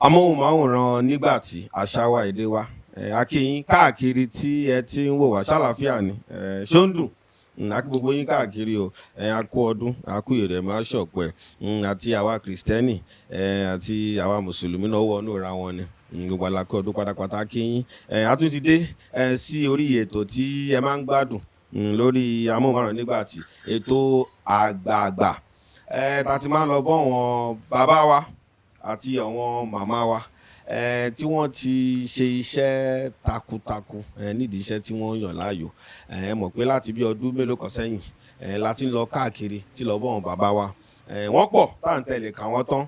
amóhùnmáwòrán Nigbati àṣà wa èdè wa a kí yín káàkiri tí ẹ ti ń wò wá ṣàlàáfíà ni ṣó ń dùn a kí gbogbo yín káàkiri o a kú ọdún a kú ìrẹ̀mọ́ aṣọ̀pẹ́ àti àwa kìrìsìtẹ́nì àti àwa mùsùlùmí náà wọnú ra wọn ni gbogbo alákọ ọdún pátápátá kí yín a tún ti dé sí orí ètò tí ẹ máa ń gbádùn lórí amóhùnmáwòrán Nigbati ètò àgbààgbà tá ti máa ń lọ bọ́ wọn bàbá wa àti àwọn màmá wa tí wọ́n ti ṣe iṣẹ́ takuntakun nídìí iṣẹ́ tí wọ́n yàn láàyò ẹ mọ̀ pé láti bí ọdún mélòó kan sẹ́yìn láti ń lọ káàkiri tí lọ bọ́ wọn bàbá wa wọ́n pọ̀ tá à ń tẹ̀lé kà wọ́n tán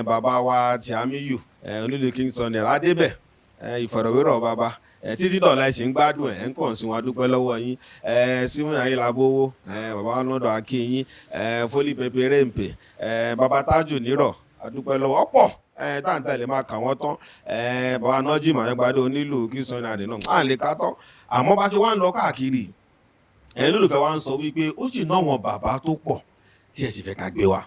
bàbá wa ti Amiyu onílù King Sunny Ade Ifioroweoro bàbá títí dọ̀la ẹ̀ sì ń gbádùn ẹ̀ ń kàn sí wọn adúpẹ́ lọ́wọ́ yín síwọ́n ayé labówó bàbá lọ́dọ̀ akínyín foli peperenpe bàbá tájù nírọ̀ adúpẹ́ lọ́wọ́ ọ̀pọ̀ táǹtà lè máa kà wọ́n tán bàbá nọ́jì màáyẹ́gbádé onílù King Sunny Ade náà à ń lè ká tán àmọ́ bá ṣe wá ń lọ káàkiri lólùfẹ́ wa ń sọ wípé ó sì ná wọn bàbá tó pọ̀ tí ẹ sì fẹ́ ká gbé wa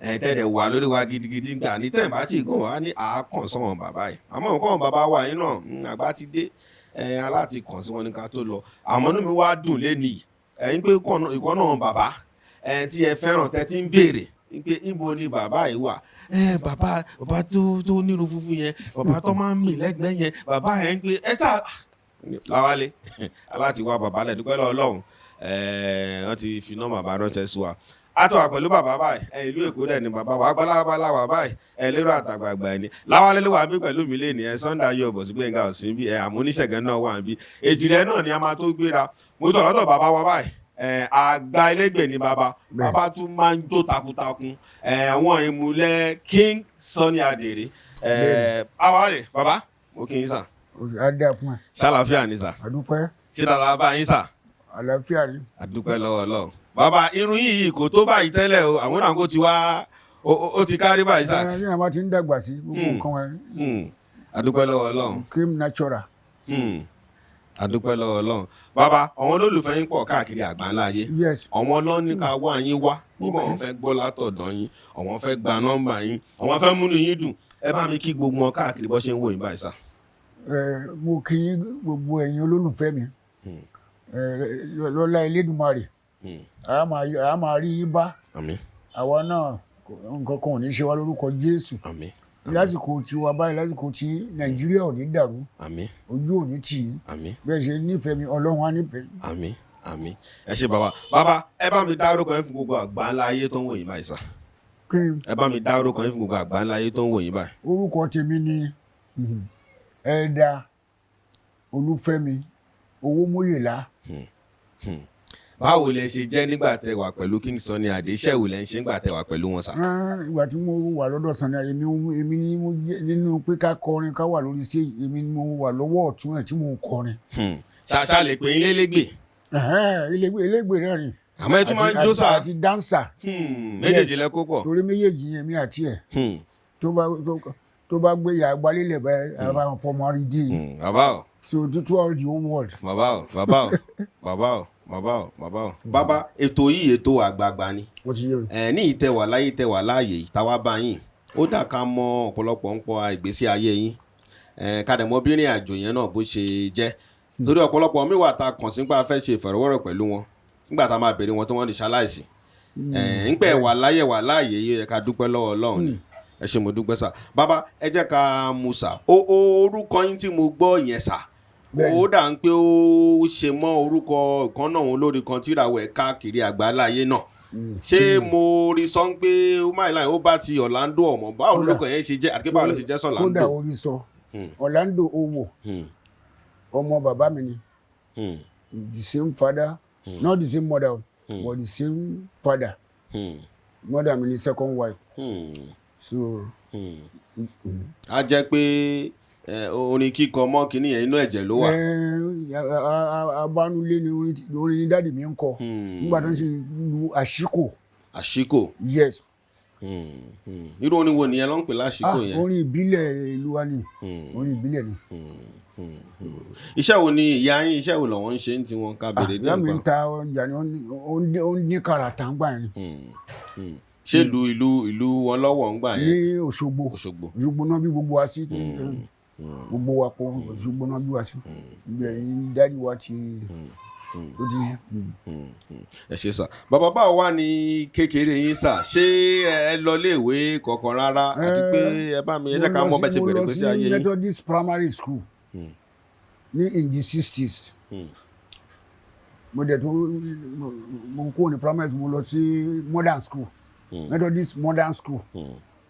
tẹ́lẹ̀ wà lórí wa gidigidi gbà ní tẹ́ẹ̀ bá tí gùn wá ní àákàn sọ́wọ́n bàbá yìí àmọ́ nǹkan bàbá wa yìí náà àgbà ti dé aláti kàn sí wọn ní ká tó lọ àmọ́ inú mi wá dùn lẹ́nìí ẹ̀yin pé ìkọ́ náà bàbá tí ẹ fẹ́ràn tẹ́ ti ń béèrè pé níbo ni bàbá yìí wà bàbá tó nírun funfun yẹn bàbá tó máa ń mì lẹ́gbẹ̀ẹ́ yẹn bàbá yẹn ń pé sá láwálé aláti wá bàbá lẹ̀ dúpẹ́ lọ́wọ́ Ọlọ́run wọ́n ti fi nọ́mbà bàbá ránṣẹ́ sí wa a tọ́ wa pẹ̀lú bàbá báyìí ìlú Èkó dẹ̀ ni bàbá wa agbáláwa báyìí lérò àtàgbàgbà ẹni láwálé ló wà bí pẹ̀lú mi lé ní Sunday yóò bọ̀ sí Gbẹ̀ngà Ọ̀sìn bí àmúníṣẹ̀gẹ̀ náà wà bí èjìrẹ́ náà ni a máa tó gbéra mo tọ̀ lọ́dọ̀ bàbá wa báyìí àgbà Elegbe ni bàbá tún máa ń tó takuntakun àwọn ìmùlẹ̀ King Sunny Ade awárẹ̀ bàbá mo kí yín sà. adá fún ẹ. ṣàlàáfíà ni sà. àdúpẹ́. ṣé dáadáa bá yín sà. àlàáfíà ni. àdúpẹ́ lọ́wọ́ Ọlọ́run. bàbá irun yìí kò tó báyìí tẹ́lẹ̀ o àwọn náà kò ti wá ó ti kárí báyìí sà. ní àwọn tí ń dàgbà sí gbogbo nǹkan ẹ. àdúpẹ́ lọ́wọ́ Ọlọ́run. cream natural. àdúpẹ́ lọ́wọ́ Ọlọ́run. bàbá àwọn olólùfẹ́ yín pọ̀ káàkiri àgbáńlá ayé. yes. àwọn ọlọ́ni ká wá yín wá nígbà wọn fẹ́ gbọ́ látọ̀dọ̀ yín àwọn fẹ́ gba nọ́mbà yín àwọn fẹ́ múnú yín dùn ẹ bá mi kí gbogbo wọn káàkiri bó ṣe ń wò yín báyìí sà. mo kí gbogbo ẹ̀yin olólùfẹ́ mi lọ́lá Elédùmarè a máa rí yín bá àwa náà nǹkan kan ò ní ṣe wá lórúkọ Jésù lásìkò tiwa báyìí lásìkọ tí Nàìjíríà ò ní dàrú ojú ò ní tì í bẹ́ẹ̀ ṣe nífẹ̀ẹ́ mi Ọlọ́run á nífẹ̀ẹ́. àmín ẹ ṣé bàbá ẹ bá mi dá orúkọ yín fún gbogbo àgbáńlá ayé tó ń wò yín báyìí sà. ẹ bá mi dá orúkọ yín fún gbogbo àgbáńlá ayé tó ń wò yín báyìí. orúkọ tèmi ni Elda Olúfẹ́mi Owomoyela. báwo lẹ ṣe jẹ́ nígbà tẹ́ wà pẹ̀lú King Sunny Ade iṣẹ́ wo lẹ ń ṣe nígbà tẹ́ wà pẹ̀lú wọn sà. ìgbà tí mo wà lọ́dọ̀ Sunny Ade èmi ni mo jẹ́ nínú pé ká kọrin ká wà lórí stage èmi ni mo wà lọ́wọ́ ọ̀tún ẹ̀ tí mo ń kọrin. ṣàṣà lè pè yín Elegbe. Elegbe náà ni. àmọ́ ẹ tún máa ń jó sà. àti dancer. méjèèjì lẹ kó pọ̀. torí méjèèjì yẹn mi àti ẹ̀ tó bá gbé yàrá gbalẹ̀ bẹ́ẹ̀ àwọn fọmọ rí dé. bàbá o. so to all the whole world. bàbá ètò yìí ètò àgbààgbà ni ní ìtẹ̀wà láyé ìtẹ̀wà láàyè ìtawà bá yín ó dà ká mọ ọ̀pọ̀lọpọ̀ ń pọ̀ ìgbésí ayé yín kàdẹ̀mọ́ bí ìrìn àjò yẹn náà bó ṣe jẹ́ torí ọ̀pọ̀lọpọ̀ mi wà tá a kàn sí pé a fẹ́ ṣe ìfọ̀rọ̀wérọ̀ pẹ̀lú wọn nígbà tá a máa béèrè wọn tó wọ́n di ṣaláìsí ń pẹ́ wà láàyè yẹ ká dúpẹ́ lọ́wọ́ Ọlọ́run ni ẹ ṣé mo dúpẹ́ sà bàbá ẹ jẹ́ ká mú sà orúkọ yín tí mo gbọ́ yẹn sà ó dà ń pé ó ṣe mọ́ orúkọ ìkan náà olórin kan tí ìràwọ̀ ẹ̀ káàkiri àgbáláyé náà ṣé mo rí sọ pé ó máa láì ó bá ti Orlando ọmọ báwo lórúkọ yẹn ṣe jẹ́ àti báwo ló ṣe jẹ́ sọ Orlando. kódà orí sọ Orlando Owoh ọmọ bàbá mi ni the same father not the same mother but the same father mother mi ni second wife so. a jẹ́ pé orin kíkọ mọ́ kínní yẹn inú ẹ̀jẹ̀ ló wà. abánulé ni orin dáàdì mi ń kọ nígbà tó ń ṣe lu àṣíkò. àṣíkò. Yes. irú orin wo nìyẹn ló ń pè láṣíkò yẹn. orin ìbílẹ̀ ìlú wa ni orin ìbílẹ̀ ni. iṣẹ́ wo ni ìyá yín iṣẹ́ wo lọ́wọ́ ń ṣe ń tiwọn ká bèrè díẹ̀ nípa. ìyá mi ń ta ọjà ni ó ń ní kàràtà ń gbà yẹn. ṣé ìlú wọn lọ́wọ́ ń gbà yẹn. ní Òṣogbo náà bí gbogbo wa sí gbogbo wa kó Òṣogbo náà bí wa sí ibẹ̀ ni dáàdi wa ti ó ti. ẹ ṣe sà bàbá báwo wà ní kékeré yín sà ṣé ẹ lọ léèwé kankan rárá àti pé ẹ bá mi ẹ jẹ́ ká mọ̀ bẹ́ẹ̀ ti bẹ̀rẹ̀ pé sí ayé yín. mo lọ sí Methodist primary school ní in the 60s. mo dẹ̀ tó mo kó ní primary school mo lọ sí modern school. Methodist modern school.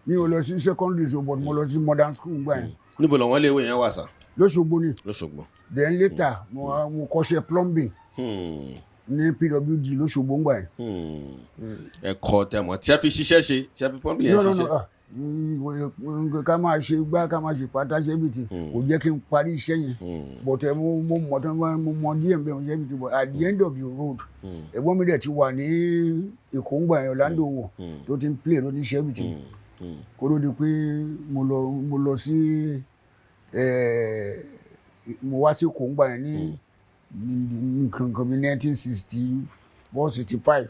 mi ò lọ sí secondary school but mo lọ sí modern school gbà yẹn. níbo làwọn iléèwé yẹn wà sà. Lóṣogbo ni. Lóṣogbo. Then later mo kọ́ṣẹ́ plumbing ní PWD Lóṣogbo gbà yẹn. ẹ̀kọ́ tẹ̀mọ̀ tí ẹ fi ṣiṣẹ́ ṣe tí ẹ fi plumbing yẹn ṣiṣẹ́. ká máa ṣe gbá ká máa ṣe pátá ṣe bìtì kò jẹ́ kí n parí iṣẹ́ yẹn but mo mọ̀ tán mo mọ díẹ̀ ń bẹ̀ mo ṣe bìtì but at the end of the road ẹ̀gbọ́n mi dẹ̀ ti wà ní Èkó ń gbà yẹn Orlando wọ̀ tó ti ń play ló ní ṣe bìtì kó ló di pé mo lọ sí mo wá sí Èkó ń gbà yẹn ní nǹkan bí 1964-65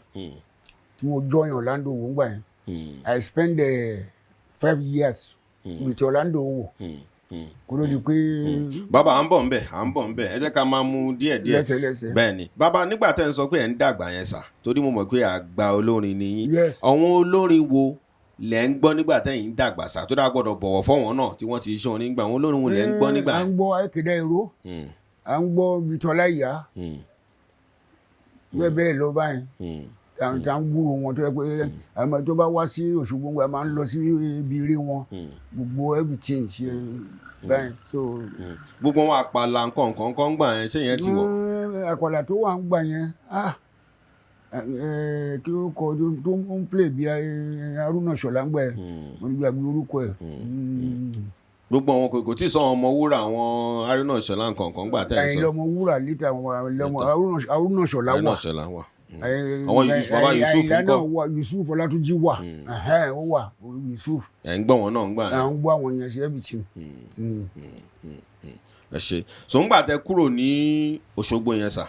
tí mo join Orlando wọ̀ ń gbà yẹn. I spent 5 years with Orlando Owoh. Kó ló di pé. bàbá à ń bọ̀ ńbẹ̀ ẹ jẹ́ ká máa mú díẹ̀díẹ̀. lẹ́sẹ̀. bẹ́ẹ̀ ni bàbá nígbà tẹ́ ń sọ pé ẹ̀ ń dàgbà yẹn sà torí mo mọ̀ pé àgbà olórin ni yín. Yes. àwọn olórin wo lẹ́ ń gbọ́ nígbà tẹ́yìn ń dàgbà sà tó dáa gbọ́dọ̀ bọ̀wọ̀ fọ́wọn náà tí wọ́n ti ṣe wọn nígbà àwọn olórin wo lẹ́ ń gbọ́ nígbà. à ń gbọ́ adebayo à ń gbọ́ Victoria bẹ́ẹ̀ lọ báyìí tá ń gbúrò wọn tó yẹ pé àmọ́ tó bá wá sí Òṣogbo wọn máa ń lọ sí ibi eré wọn gbogbo everything ṣe báyìí so. gbogbo wọn àpàlà nǹkan gbà yẹn ṣé yẹn ti wọ̀. àpàlà tó wà ń gbà yẹn kí ó kọ tó ń play bí Haruna Ṣọlá ń gbà yẹn mo ní gbàgbé orúkọ ẹ̀. gbogbo àwọn kò tí ì sọ ọmọ wúrà àwọn Haruna Ṣọlá nǹkan gbà tẹ́ ẹ sọ. ọmọ wúrà lítà Haruna Ṣọlá wà. àwọn bàbá Yusuf ń gbọ́. Yusuf Ọlátúnjí wà ó wà Yusuf. ẹ̀ ń gbọ́ wọn náà ń gbà. à ń gbọ́ àwọn yẹn ṣe everything. ẹ ṣe so ńgbà tẹ́ kúrò ní Òṣogbo yẹn sà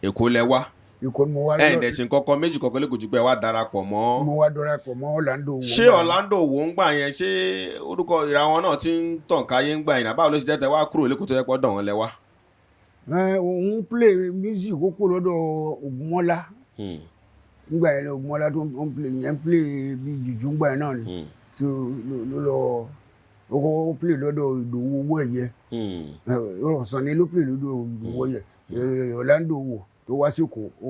Èkó lẹ wá. Èkó ni mo wá lọ. ẹ̀ ṣe kọ́kọ́ méjì kọ́kọ́ lẹ́kọ̀ọ́ jù pé wá darapọ̀ mọ́. mo wá darapọ̀ mọ́ Orlando Owoh. ṣé Orlando Owoh ń gbà yẹn ṣé orúkọ ìràwọ̀n náà ti ń tàn káyé ń gbà yẹn báwo ló ṣe jẹ́ tẹ́ wá kúrò lẹ́kọ̀ọ́ tó yẹ pọ́ dàn wọ́n lẹ wá. òun play music kókó lọ́dọ̀ Ògúnmọ́lá nígbà yẹn Ògúnmọ́lá tó ń play bí jùjú ńgbà yẹn náà ni so ló lọ ó play lọ́dọ̀ Ìdòwú Owóẹ̀yẹ Sànní ló play lọ́dọ̀ Ìdòwú Owóẹ̀yẹ Orlando Owoh tó wá sí Èkó ó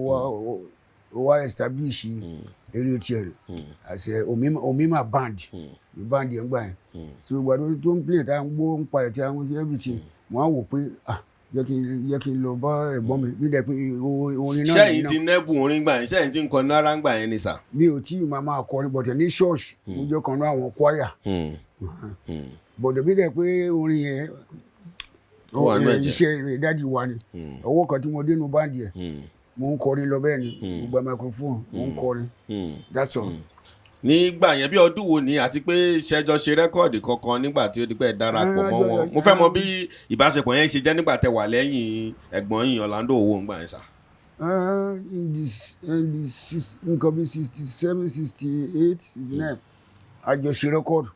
wá establish eré tiẹ̀ àṣẹ Omima band band yẹn gbà yẹn so ìgbà tó ń play tá à ń gbó ń pa ẹ̀ tí a ń ṣe everything wọ́n á wò pé jẹ́ kí n lọ bá ẹ̀gbọ́n mi nídẹ̀ pé orin náà. ṣẹ́yìn ti nẹ́bù orin gbà yẹn ṣẹ́yìn ti ń kọ náírà gbà yẹn ni sà. mi ò tí ì máa kọrin bọ̀tẹ̀ ní ṣọ́ọ̀ṣì mo jẹ́ kan náà àwọn kwaya bọ̀dẹ̀ bí dẹ̀ pé orin yẹn iṣẹ́ rẹ̀ dáàdi wa ni ọwọ́ kan tí mo dénú báńdì ẹ̀ mo ń kọrin lọ bẹ́ẹ̀ ni mo gba microphone mo ń kọrin that's all. nígbà yẹn bí ọdún wo ni àti pé ṣẹjọ ṣe rẹ́kọ̀dì kankan nígbà tí ó di pé darapọ̀ mọ́ wọn mo fẹ́ mọ̀ bí ìbáṣepọ̀ yẹn ṣe jẹ́ nígbà tẹ́ wà lẹ́yìn ẹ̀gbọ́n yìí Orlando Owoh ńgbà yẹn sà. nǹkan bí 67 68 69 àjọṣe rẹ́kọ̀dù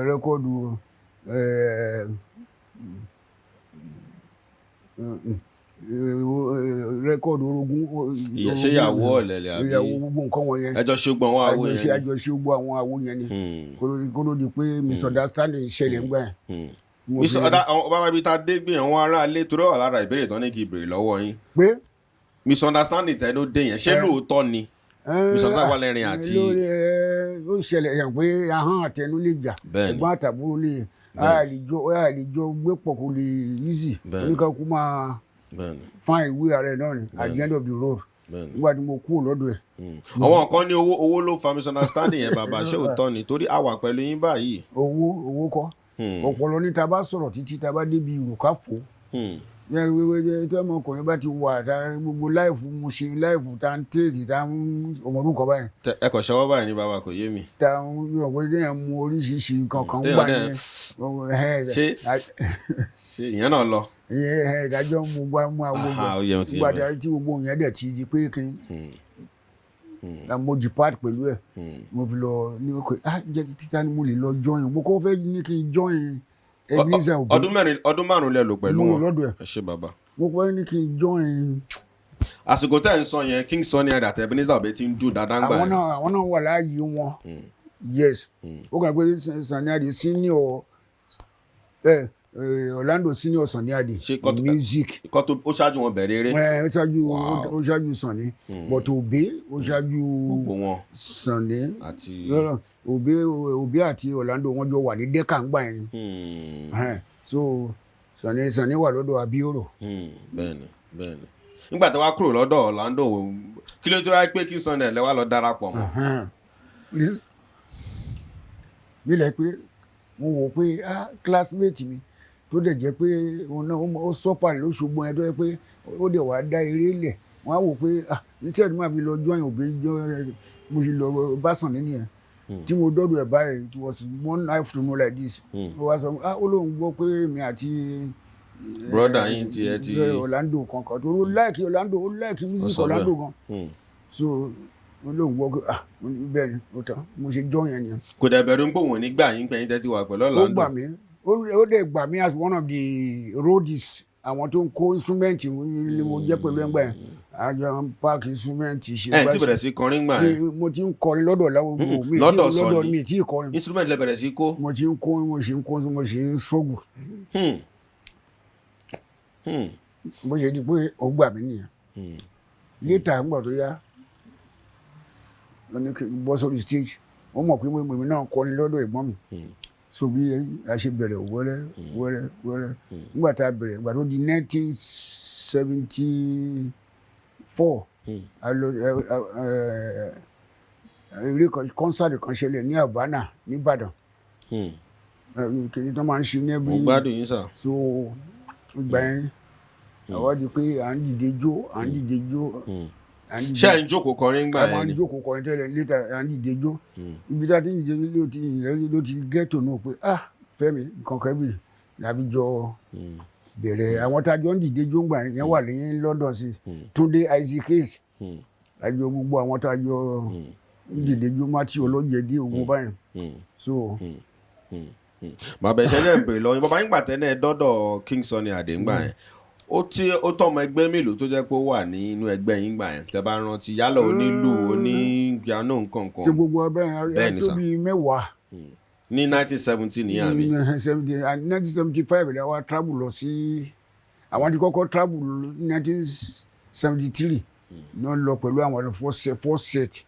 rẹ́kọ̀dù rẹ́kọ̀dù orogún ìyàwó ọ̀lẹ̀lẹ̀ àbí ìyàwó gbogbo nǹkan wọn yẹn àjọṣe gbogbo àwọn àwo yẹn àjọṣe gbogbo àwọn àwo yẹn ni kó ló di pé misunderstanding ṣẹlẹ̀ ńgbà yẹn. bàbá ibi tá a dé gbé àwọn ará ilé torí ọ̀la lára ìbéèrè tán ní kí ìbéèrè lọ́wọ́ yín pé misunderstanding tẹ́ ló dé yẹn ṣé lóòótọ́ ni misunderstanding wà lẹ́rìn àti. ó ṣẹlẹ̀ yàn pé ahọ́n àtẹnu lè jà ẹ̀gbọ́n àtàbúrò lè àlejò gbé pọ̀ kò lè easy oníkàkú máa fine ìwé ààrẹ náà ni at the end of the road nígbà tí mo kúrò lọ́dọ̀ ẹ̀. àwọn kan ní owó ló fa misunderstanding yẹn bàbá ṣé òótọ́ ni torí àwa pẹ̀lú yín báyìí. owó kọ́ ọ̀pọ̀lọ ní ta bá sọ̀rọ̀ títí ta bá débi ìrùkà fò tí ọmọkùnrin bá ti wà gbogbo láìfù mo ṣe láìfù tá ń tèèkì tá ń ọmọdún kan báyìí. ẹ kò ṣọwọ́ báyìí ní bàbá kò yé mi. tá ń yọ pé déyàn mú oríṣiríṣi nǹkan kan gbà yẹn. ṣé ìyẹn náà lọ. ìdájọ́ mo gbá mú àwọn gbàdá tí gbogbo yẹn dẹ̀ ti di pé kí mo depart pẹ̀lú ẹ̀ mo fi lọ ní ọkọ̀ jẹ́ títà ni mo lè lọ join mo kọ́ fẹ́ ní kí n join ebenezer òbí. ọdún márùn-ún lẹ lò pẹ̀lú wọn lọ́dọ̀ ẹ̀. ẹ ṣé bàbá. mo fẹ́ ní kí n join. àsìkò tẹ́ ń sọ yẹn King Sunny Ade àti Ebenezer òbí ti ń dùn dáadáa ń gbà yẹn. àwọn náà wà láàyè wọn yes ó kàn pé Sunny Ade senior Orlando senior Sunny Ade music. ó ṣáájú wọn bẹ̀rẹ̀ eré. ó ṣáájú Sunny but Obe ó ṣáájú gbogbo wọn. Sunny àti Obe àti Orlando wọn jọ wà ní Decca ń gbà yẹn so Sunny wà lọ́dọ̀ Abioro. bẹ́ẹ̀ni nígbà tí wàá kúrò lọ́dọ̀ Orlando kí ló tó wáyé pé King Sunny Ade wá lọ darapọ̀ mọ́. nílẹ̀ pé mo wò pé classmate mi tó dẹ̀ jẹ́ pé òun náà ó sọ́fà lóṣogbo yẹn tó yẹ pé ó dẹ̀ wá dá eré lẹ̀ wọ́n á wò pé instead máa fi lọ join Obe mo sì lọ bá Sunny nìyẹn tí mo dọ́dọ̀ ẹ̀ báyìí it was one afternoon like this ó wá sọ ó lóun gbọ́ pé mi àti broda yín ti Orlando kankan tó ó láìkí Orlando ó láìkí music Orlando gan so ó lóun gbọ́ pé bẹ́ẹ̀ ni ó tán mo ṣe join yẹn nìyẹn. kò dẹ̀ bẹ̀rù ń pò wọ́n nígbà yín pẹ̀yìn tẹ́tí wà pẹ̀lú Orlando. ó gbà mí ó dẹ̀ gbà mí as one of the roadies àwọn tó ń kó instrument ni mo jẹ́ pẹ̀lú ẹgbẹ́ yẹn àjọ park instrument ṣe. ẹ ti bẹ̀rẹ̀ sí kọrin gbà yẹn. mo ti ń kọrin lọ́dọ̀ láwọn mi lọ́dọ̀ mi tí ì kọrin. instrument lẹ bẹ̀rẹ̀ sí kó. mo ti ń kó mo ṣe ń ṣọ́gù. bó ṣe di pé ó gbà mí nìyẹn. later ńgbà tó yá bọ́ sórí stage wọ́n mọ̀ pé mi náà kọrin lọ́dọ̀ ẹ̀gbọ́n mi. so bí a ṣe bẹ̀rẹ̀ wẹ́rẹ́ nígbà tá a bẹ̀rẹ̀ nígbà tó di 1974 eré kọ́nsáàtì kan ṣẹlẹ̀ ní Havana nìbàdàn kìnìún tó máa ń ṣe ní ẹbí. mo gbádùn yín sà. so ìgbà yẹn àwa di pé à ń dìde jó ṣé à ń jókòó kọrin gbà yẹn ni. à ń jókòó kọrin tẹ́lẹ̀ létà à ń dìde jó ibi tá a ti ń dìde ló ti ghetto náà pé Fẹ́mi kankan bì làbí jọ bẹ̀rẹ̀ àwọn tá a jọ ń dìde jó ńgbà yẹn wà ní London sí Túndé Isaac Case àjọ gbogbo àwọn tá a jọ ń dìde jó Matthew Olóyèdè ogun báyìí so. bàbá ìṣẹ̀lẹ̀ ń bèrè lọ bàbá yín gbàtẹ́ náà dọ́dọ̀ King Sunny Ade ńgbà yẹn ó tọ́ ọmọ ẹgbẹ́ mélòó tó jẹ́ pé ó wà nínú ẹgbẹ́ yín gbà yẹn tẹ́ bá rántí yálà onílù onípiano nǹkan kan. ṣé gbogbo ọbẹ̀ yẹn tó bí mẹ́wàá. ní 1970 nìyẹn àbí. 1975 la wa travel lọ sí àwọn tí kọ́kọ́ travel 1973 náà lọ pẹ̀lú àwọn four set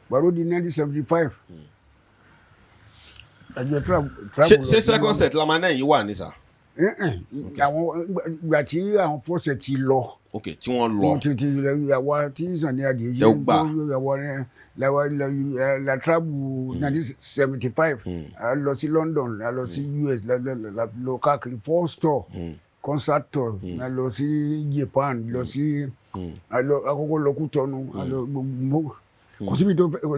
gbàdó di 1975 àjọ travel lọ. ṣé second set la máa náà yìí wà ní sà. àwọn ìgbà tí àwọn fọ́sẹ̀ ti lọ. ok tí wọ́n lọ. wọ́n ti ìyàwó tí Sunny Ade yìí gbọ́ la travel 1975 a lọ sí London a lọ sí US la lọ káàkiri 4 store concert tour a lọ sí Japan lọ sí àkọ́kọ́ lọ Kútọ́nù a lọ gbogbo kò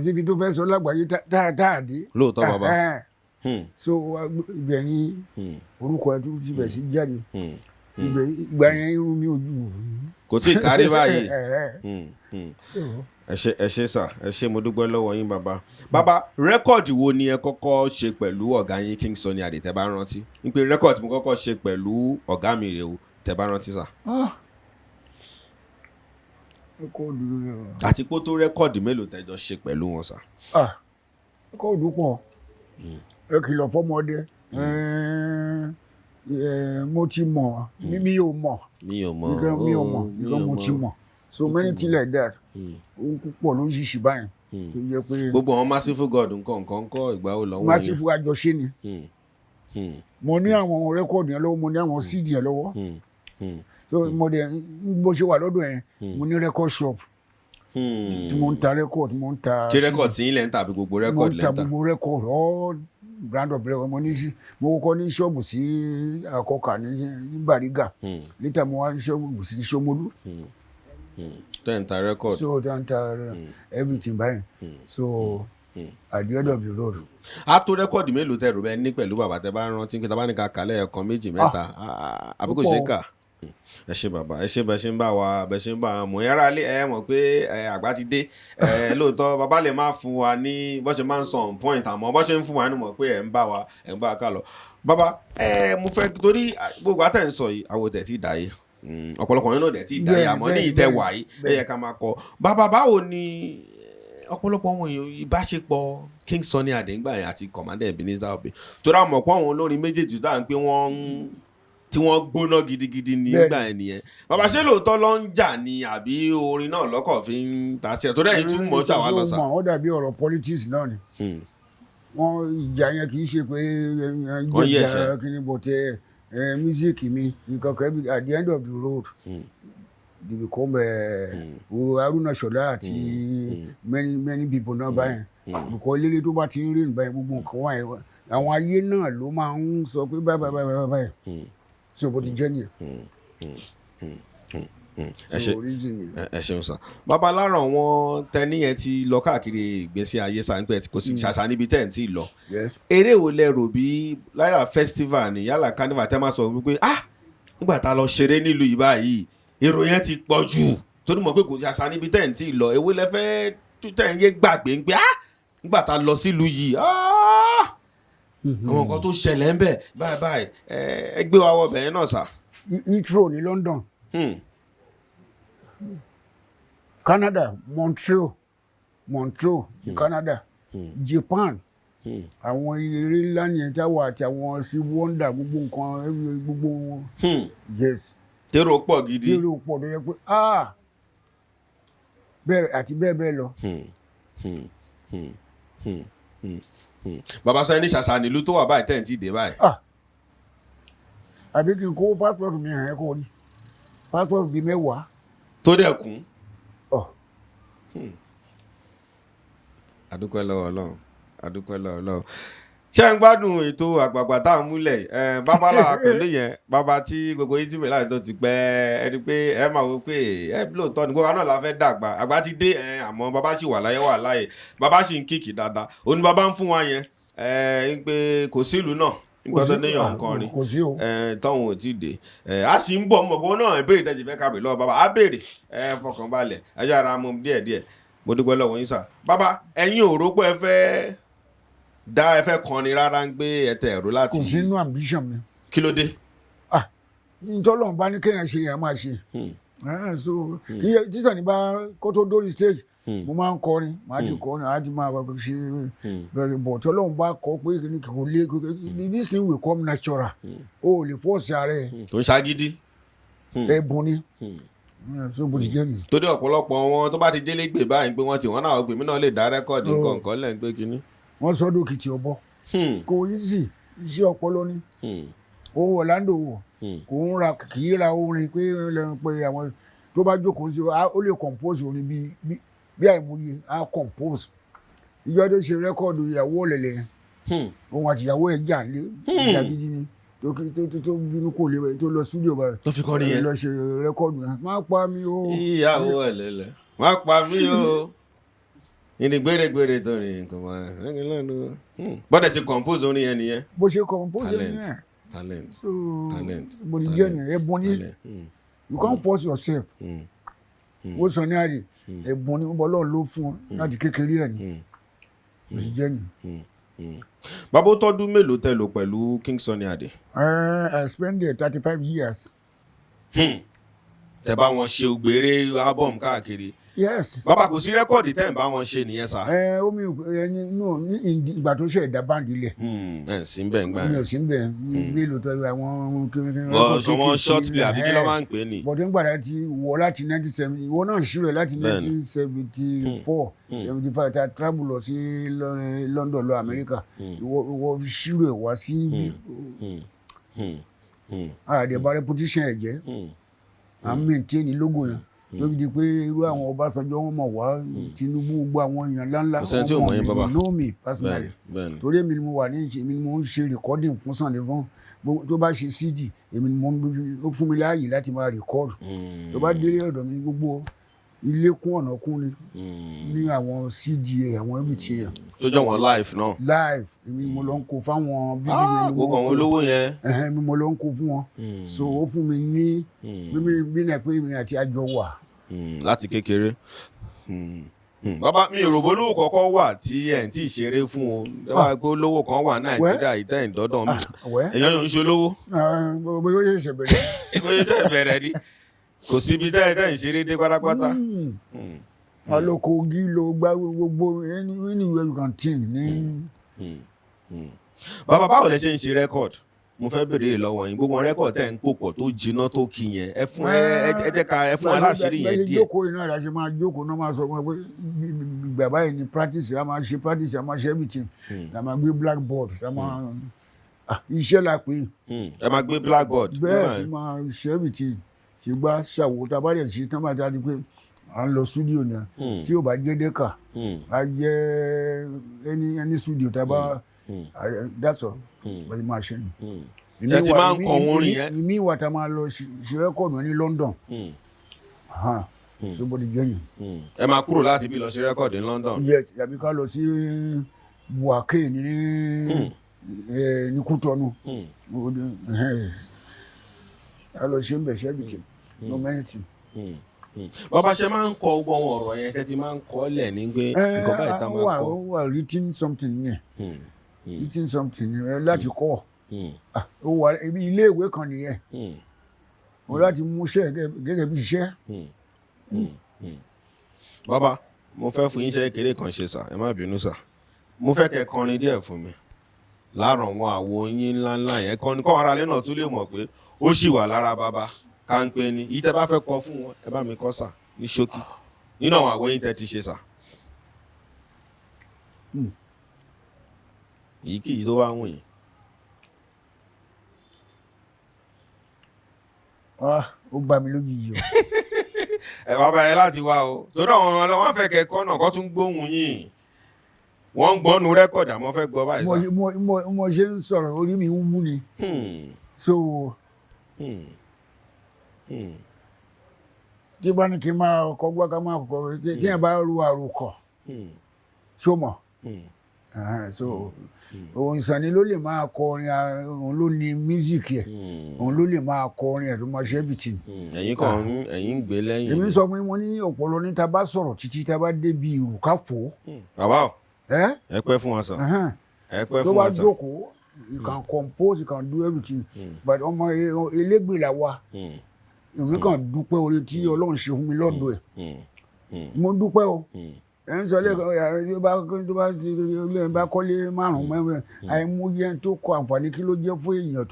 síbi tó fẹ́ sọ lágbàáyé dáadáa dé. lóòótọ́ bàbá. so ibẹ̀ ni orúkọ ẹ̀ tó ti bẹ̀ sí jáde ìgbà yẹn irun mi ò jù. kò tí ì kárí báyìí. ẹ ṣé sà ẹ ṣé mo dúpẹ́ lọ́wọ́ yín bàbá rẹ́kọ̀dì wo ni ẹ kọ́kọ́ ṣe pẹ̀lú ọ̀gá yín King Sunny Ade tẹ́ bá rántí n pé rẹ́kọ̀dì mo kọ́kọ́ ṣe pẹ̀lú ọ̀gá mi rèé o tẹ́ bá rántí sà. àti pé tó rẹ́kọ̀dì mélòó tẹ́ jọ ṣe pẹ̀lú wọn sà. rẹ́kọ̀dì pọ̀ ẹ kìlọ̀ fọ́mọdé mo ti mọ̀ mi ò mọ̀ nǹkan mo ti mọ̀ so many things like that ohun púpọ̀ ló ń ṣiṣì báyìí tó jẹ́ pé. gbogbo àwọn massive god nǹkan kọ́ ìgbà wo lọ́wọ́ yẹn. massive àjọṣe ni mo ní àwọn rẹ́kọ̀dì yẹn lọ́wọ́ mo ní àwọn cd yẹn lọ́wọ́ so mo dẹ̀ bó ṣe wà lọ́dọ̀ yẹn mo ní record shop tí mo ń ta record mo ń ta. ṣé record tí yín lẹ́ ń ta àbí gbogbo record lẹ́ ń ta? mo ń ta gbogbo record all brand of record. mo kọ́kọ́ ní ṣọ́ọ̀bù sí àkọ́kà ní Bariga later mo wá ní ṣọ́ọ̀bù sí Ṣómólú. tẹ́ ń ta record. so tẹ́ ń ta everything báyìí. so at the end of the road. a tó rẹ́kọ̀dì mélòó tẹ́ rò bẹ́ẹ̀ ní pẹ̀lú bàbá tẹ́ bá rántí pé tá bá ní ká kálẹ̀ ẹ̀kan méjì mẹ́ta àbí kò ṣe é kà. ẹ ṣé bàbá ẹ ṣé bẹ ṣe ń bá wa mọ̀ yàrá lé ẹ mọ̀ pé àgbà ti dé lóòótọ́ bàbá lè má fún wa ní bó ṣe máa ń sọ on point àmọ́ bó ṣe ń fún wa ní mọ̀ pé ẹ̀ ń bá wa ká lọ. bàbá mo fẹ́ torí gbogbo àtẹ̀ ń sọ yìí àwọn tẹ̀ ti dà yìí ọ̀pọ̀lọpọ̀ nínú tẹ̀ ti dà yìí àmọ́ ní ìtẹ̀wà yìí ẹ yẹ ká máa kọ. bàbá báwo ni ọ̀pọ̀lọpọ̀ àwọn èèyàn ìbáṣepọ̀ King Sunny Ade ńgbà yẹn àti Commander Ebenezer Obey torí àwọn ọ̀pọ̀ àwọn olórin méjèèjì dáa pé tí wọ́n gbóná gidigidi nígbà yẹn nìyẹn. bàbá ṣé lóòótọ́ ló ń jà ni àbí orin náà lọ́kọ̀ fi ń ta sí ẹ̀ torí ẹ̀yin tún mọ̀ ọ́ wá lọ sà. ó dàbí ọ̀rọ̀ politics náà ni wọ́n ìjà yẹn kì í ṣe pé ìjà kí ni bọ̀tẹ́ music mi nǹkan kan at the end of the road. They become Haruna Ṣọlá àti many people náà báyìí because lílé tó bá ti ń rí nígbà yẹn gbogbo nǹkan wáyé àwọn ayé náà ló máa ń sọ pé báyìí so bó ti jẹ́ nìyẹn. ẹ ṣeun sàn bàbá lára wọn tẹni yẹn ti lọ káàkiri ìgbésí ayé sáńpẹ kò sì ṣàṣà níbi tẹ́ ẹ̀ ń tí ì lọ eré wo lẹ rò bí láyà festival ni yálà carnival tẹ́ máa sọ wípé nígbà tá a lọ ṣeré nílùú yìí báyìí èrò yẹn ti pọ̀ jù tó ní mọ̀ pé kò sí àṣà níbi tẹ́ ẹ̀ ń tí ì lọ èwo lẹ fẹ́ tẹ́ ẹ̀ ń yé gbàgbé ń pé nígbà tá a lọ sílùú yìí àwọn nǹkan tó ṣẹlẹ̀ ń bẹ̀ báyìí ẹ gbé wa wọ bẹ̀yẹn náà sà. Heathrow ní London Canada Montreal Canada Japan àwọn eré ńlá nìyẹn táwọn àti àwọn sí wonder gbogbo nǹkan gbogbo wọn. Yes. Tèrò pọ̀ gidi. Tèrò pọ̀ tó yẹ pé bẹ́ẹ̀ àti bẹ́ẹ̀ lọ. Bàbá sọ ẹni ṣàṣà nílùú tó wà báyìí tẹ̀ ń tí ì dé báyìí. Àbí kí n kó passport mi hàn ẹ́ kó rí passport bíi 10. Tó dẹ̀ kún. Adúpẹ́ lọ́wọ́ Ọlọ́run. Ṣé ń gbádùn ètò àgbààgbà tá à ń múlẹ̀ bàbá làwà pẹ̀lú yẹn bàbá tí gbogbo yìí ti mìíràn láti tó ti pẹ́ ẹni pé ẹ máa wò pé lóòótọ́ ni gbogbo náà la fẹ́ dàgbà àgbà ti dé àmọ́ bàbá sì wà láyé bàbá sì ń kíkì dáadáa ó ní bàbá ń fún wa yẹn ń pé kò sílùú náà nígbà tó níyàn nǹkan rí tọ́hún ò tí ì dé a sì ń bọ̀ mọ̀gbọ́n náà ìbéèrè tẹ̀sí fẹ́ kábìrì lọ́wọ́ bàbá á béèrè fọkànbalẹ̀ ẹ yára mú díẹ̀díẹ̀ mo dúpẹ́ lọ́wọ́ yín sà bàbá ẹ̀yin ò rò pé ẹ fẹ́ kọrin rárá ń gbé ẹ̀tẹ̀ ẹ̀rọ láti. kò sí inú ambition mi. Kí ló dé. ntọ́lọ́run bá ní kéèyàn ṣe yẹn máa ṣe. so tíṣà ní bá kó tó dórí stage mo máa ń kọrin màá ti kọrin àá ti máa ṣe bẹ̀rẹ̀ bọ̀ tọ́lọ́run bá kọ pé kò lé this thing will come natural o ò lè fọ́ọ̀sì ara ẹ̀. tó ń ṣagídí. ẹ̀bùn ni so bó ti jẹ́ nìyí. tó dé ọ̀pọ̀lọpọ̀ wọn tó bá ti délé gbè báyìí pé wọ́n náà gbèmí náà lè dá rẹ́kọ̀dì nǹkan lẹ́yìn pé kínní. wọ́n sọ dókítì ọ̀bọ kò yí sí iṣẹ́ ọpọlọ ni owó Orlando wọ̀ kì í ra orin pé àwọn tó bá jókòó sí ó lè compose orin bí àìmọye á compose ìjọ tó ṣe rẹ́kọ̀dù ìyàwó ọ̀lẹ̀lẹ̀ òun àti ìyàwó ẹ̀ jà lé ìjà gidi ni tó bínú kò lè tó lọ studio báyìí tó fi kọrin yẹn lọ ṣe rẹ́kọ̀dù yẹn má pa mí o ìyàwó ọ̀lẹ̀lẹ̀ má pa mí o ìní gbèrègbèrè tó rìn nǹkan wá bọ́dẹ̀ ṣe compose orin yẹn nìyẹn. bó ṣe compose yẹn nìyẹn. talent bó ti jẹ́ nìyẹn ẹ̀bùn ni you can't force yourself. ó sọ ní àdè ẹ̀bùn ni Ọlọ́run ló fún ọ láti kékeré ẹ̀ ni bó ti jẹ́ nìyẹn. Bàbá ó tọ́dún mélòó tẹ́ lò pẹ̀lú King Sunny Ade. I spent there 35 years. Tẹ́ bá wọn ṣe ògbéré album káàkiri. Yes. Bàbá kò sí rẹ́kọ̀dì tẹ́ ń bá wọn ṣe nìyẹn sá. Omi ní ìgbà tó ṣe ẹ̀dá báńdì lẹ̀. Ẹ̀ sí bẹ́ẹ̀ gbà. Mi ò sí bẹ́ẹ̀ ní ìlú tọ́jú àwọn kékeré. Wọ́n short play àbí kí ló máa ń pè é nì. Bọ̀dé ń gbàdá ti wọ̀ láti 1970 ìwọ náà ṣírò láti 1974 75 ta travel lọ sí London lọ Amẹ́ríkà ìwọ ṣírò ẹ̀ wá sí ibi. Àdè bá reputation ẹ̀ jẹ́ à ń maintain logo yẹn tó fi di pé irú àwọn Ọbásanjọ́ wọn mọ̀ wá Tinubu gbogbo àwọn èèyàn ńláńlá wọn know me personally torí èmi ni mo wà ní èmi ni mo ń ṣe recording fún Sunday fún tó bá ṣe CD èmi ni mo ń fún mi láàyè láti máa record tó bá délé ọ̀dọ̀ mi gbogbo ilé kún ọ̀nà kún ní àwọn CD àwọn ibi tí yẹn. tó jẹ́ wọn live náà. live èmi mo lọ ń kó fáwọn bíbí mi. gbogbo àwọn olówó yẹn. mi mo lọ ń kó fún wọn. so ó fún mi ní bí náà pé mi àti àjọ wà. láti kékeré. bàbá mi ò rò bó lówó kọ́kọ́ wà tí ẹ̀ ń tí ì ṣeré fún o dábàá pé olówó kan wà Nàìjíríà ìtẹ́ ìdọ́dọ̀ mi èèyàn yóò ń ṣe olówó. bóyá ó ṣe bẹ̀rẹ̀. bóyá ó ṣe bẹ̀rẹ̀ ni kò síbi tẹ́ ẹ̀ ń ṣeré dé pátápátá. Alokogi ló gbá gbogbo anywhere you can think ní. bàbá báwo lẹ ṣe ń ṣe rẹ́kọ̀d mo fẹ́ bèrè lọ́wọ́ yín gbogbo rẹ́kọ̀d tẹ̀ ń pòpọ̀ tó jiná tó kí yẹn ẹ fún ẹ jẹ́ ká ẹ fún aláṣírí yẹn díẹ̀. jókòó iná ìdáṣe máa jókòó náà máa sọ fún ẹ pé bàbá yìí ni practice a máa ṣe practice a máa ṣe everything a máa gbé blackboard a máa iṣẹ́ la pè. ẹ máa gbé blackboard. bẹ́ẹ̀ sì máa ṣe everything ṣùgbọ́n ṣàwò tá a bá dẹ̀ ṣe tán bá dájú pé à ń lọ studio náà tí ò bá jẹ́ dẹ́ka a jẹ́ ẹni studio tá a bá that's all wọ́n ti máa ṣe ni. ṣe ti máa ń kọ orin yẹn. ìmí ìwà tá a máa lọ ṣe rẹ́kọ̀dù ní London so bó ti jẹ́ yìí. ẹ máa kúrò láti bí lọ ṣe rẹ́kọ̀dù ní London. yes yàbí ká lọ sí Buake ní Kútọ́nù a lọ ṣe ń bẹ̀ ṣẹ́ bìtì no many things. bàbá ṣe máa ń kọ gbogbo àwọn ọ̀rọ̀ yẹn ṣe ti máa ń kọ́ lẹ̀ ní pé nǹkan báyìí tá a máa kọ́. ó wà written something yẹn written something yẹn láti kọ́ ó wà ibi ilé ìwé kan nìyẹn ó láti mú iṣẹ́ gẹ́gẹ́ bí iṣẹ́. bàbá mo fẹ́ fún yín iṣẹ́ kékeré kan ṣe sà ẹ má bínú sà mo fẹ́ kẹ́ kọrin díẹ̀ fún mi láàrọ̀ wọn àwo yín ńláńlá yẹn kọ́ni kọ́ ara lé náà tún lè mọ̀ pé ó ṣì wà lára bàbá kánpé ni yìí tẹ́ bá fẹ́ kọ fún wọn ẹ bá mi kọ sà ní ṣókí nínú àwọn àwo yín tẹ́ ti ṣe sà. yìí kì í tó wá wọ̀nyí. ó gbà mí lójijì o. ẹ wá báyẹn láti wá o sódò àwọn ọmọ wọn fẹ́ kẹ́ kọ náà kó tún gbóhùn yín wọ́n ń gbọ́nu rẹ́kọ̀dì àmọ́ fẹ́ gbọ́ báyìí sà. mo ṣe ń sọ̀rọ̀ orí mi ń wú ni. so tí bá ní kí n máa kọ gbọ́ ká máa kọ tí yẹn bá ru àròkọ ṣó mọ̀ so òun Sunny ló lè máa kọ orin òun ló ní mísíkì ẹ̀ òun ló lè máa kọ orin ẹ̀ tó máa ṣe everything. ẹ̀yin kan ẹ̀yin ń gbé lẹ́yìn. èmi sọ pé mo ní ọ̀pọ̀lọ ní ta bá sọ̀rọ̀ títí ta bá débi ìrù ká fò. bàbá o ẹ pẹ́ fún wa sàn ẹ pẹ́ fún wa sàn. tó bá jókòó you can compose you can do everything but ọmọ Elegbe la wa èmi kàn dúpẹ́ oore tí Ọlọ́run ṣe fún mi lọ́dọ̀ ẹ̀ mo dúpẹ́ o ẹ̀ ń sọ lẹ́ẹ̀kan tó bá kọ́lé márùn-ún mẹ́rin àìmọye tó kọ àǹfààní kí ló jẹ́ fún èèyàn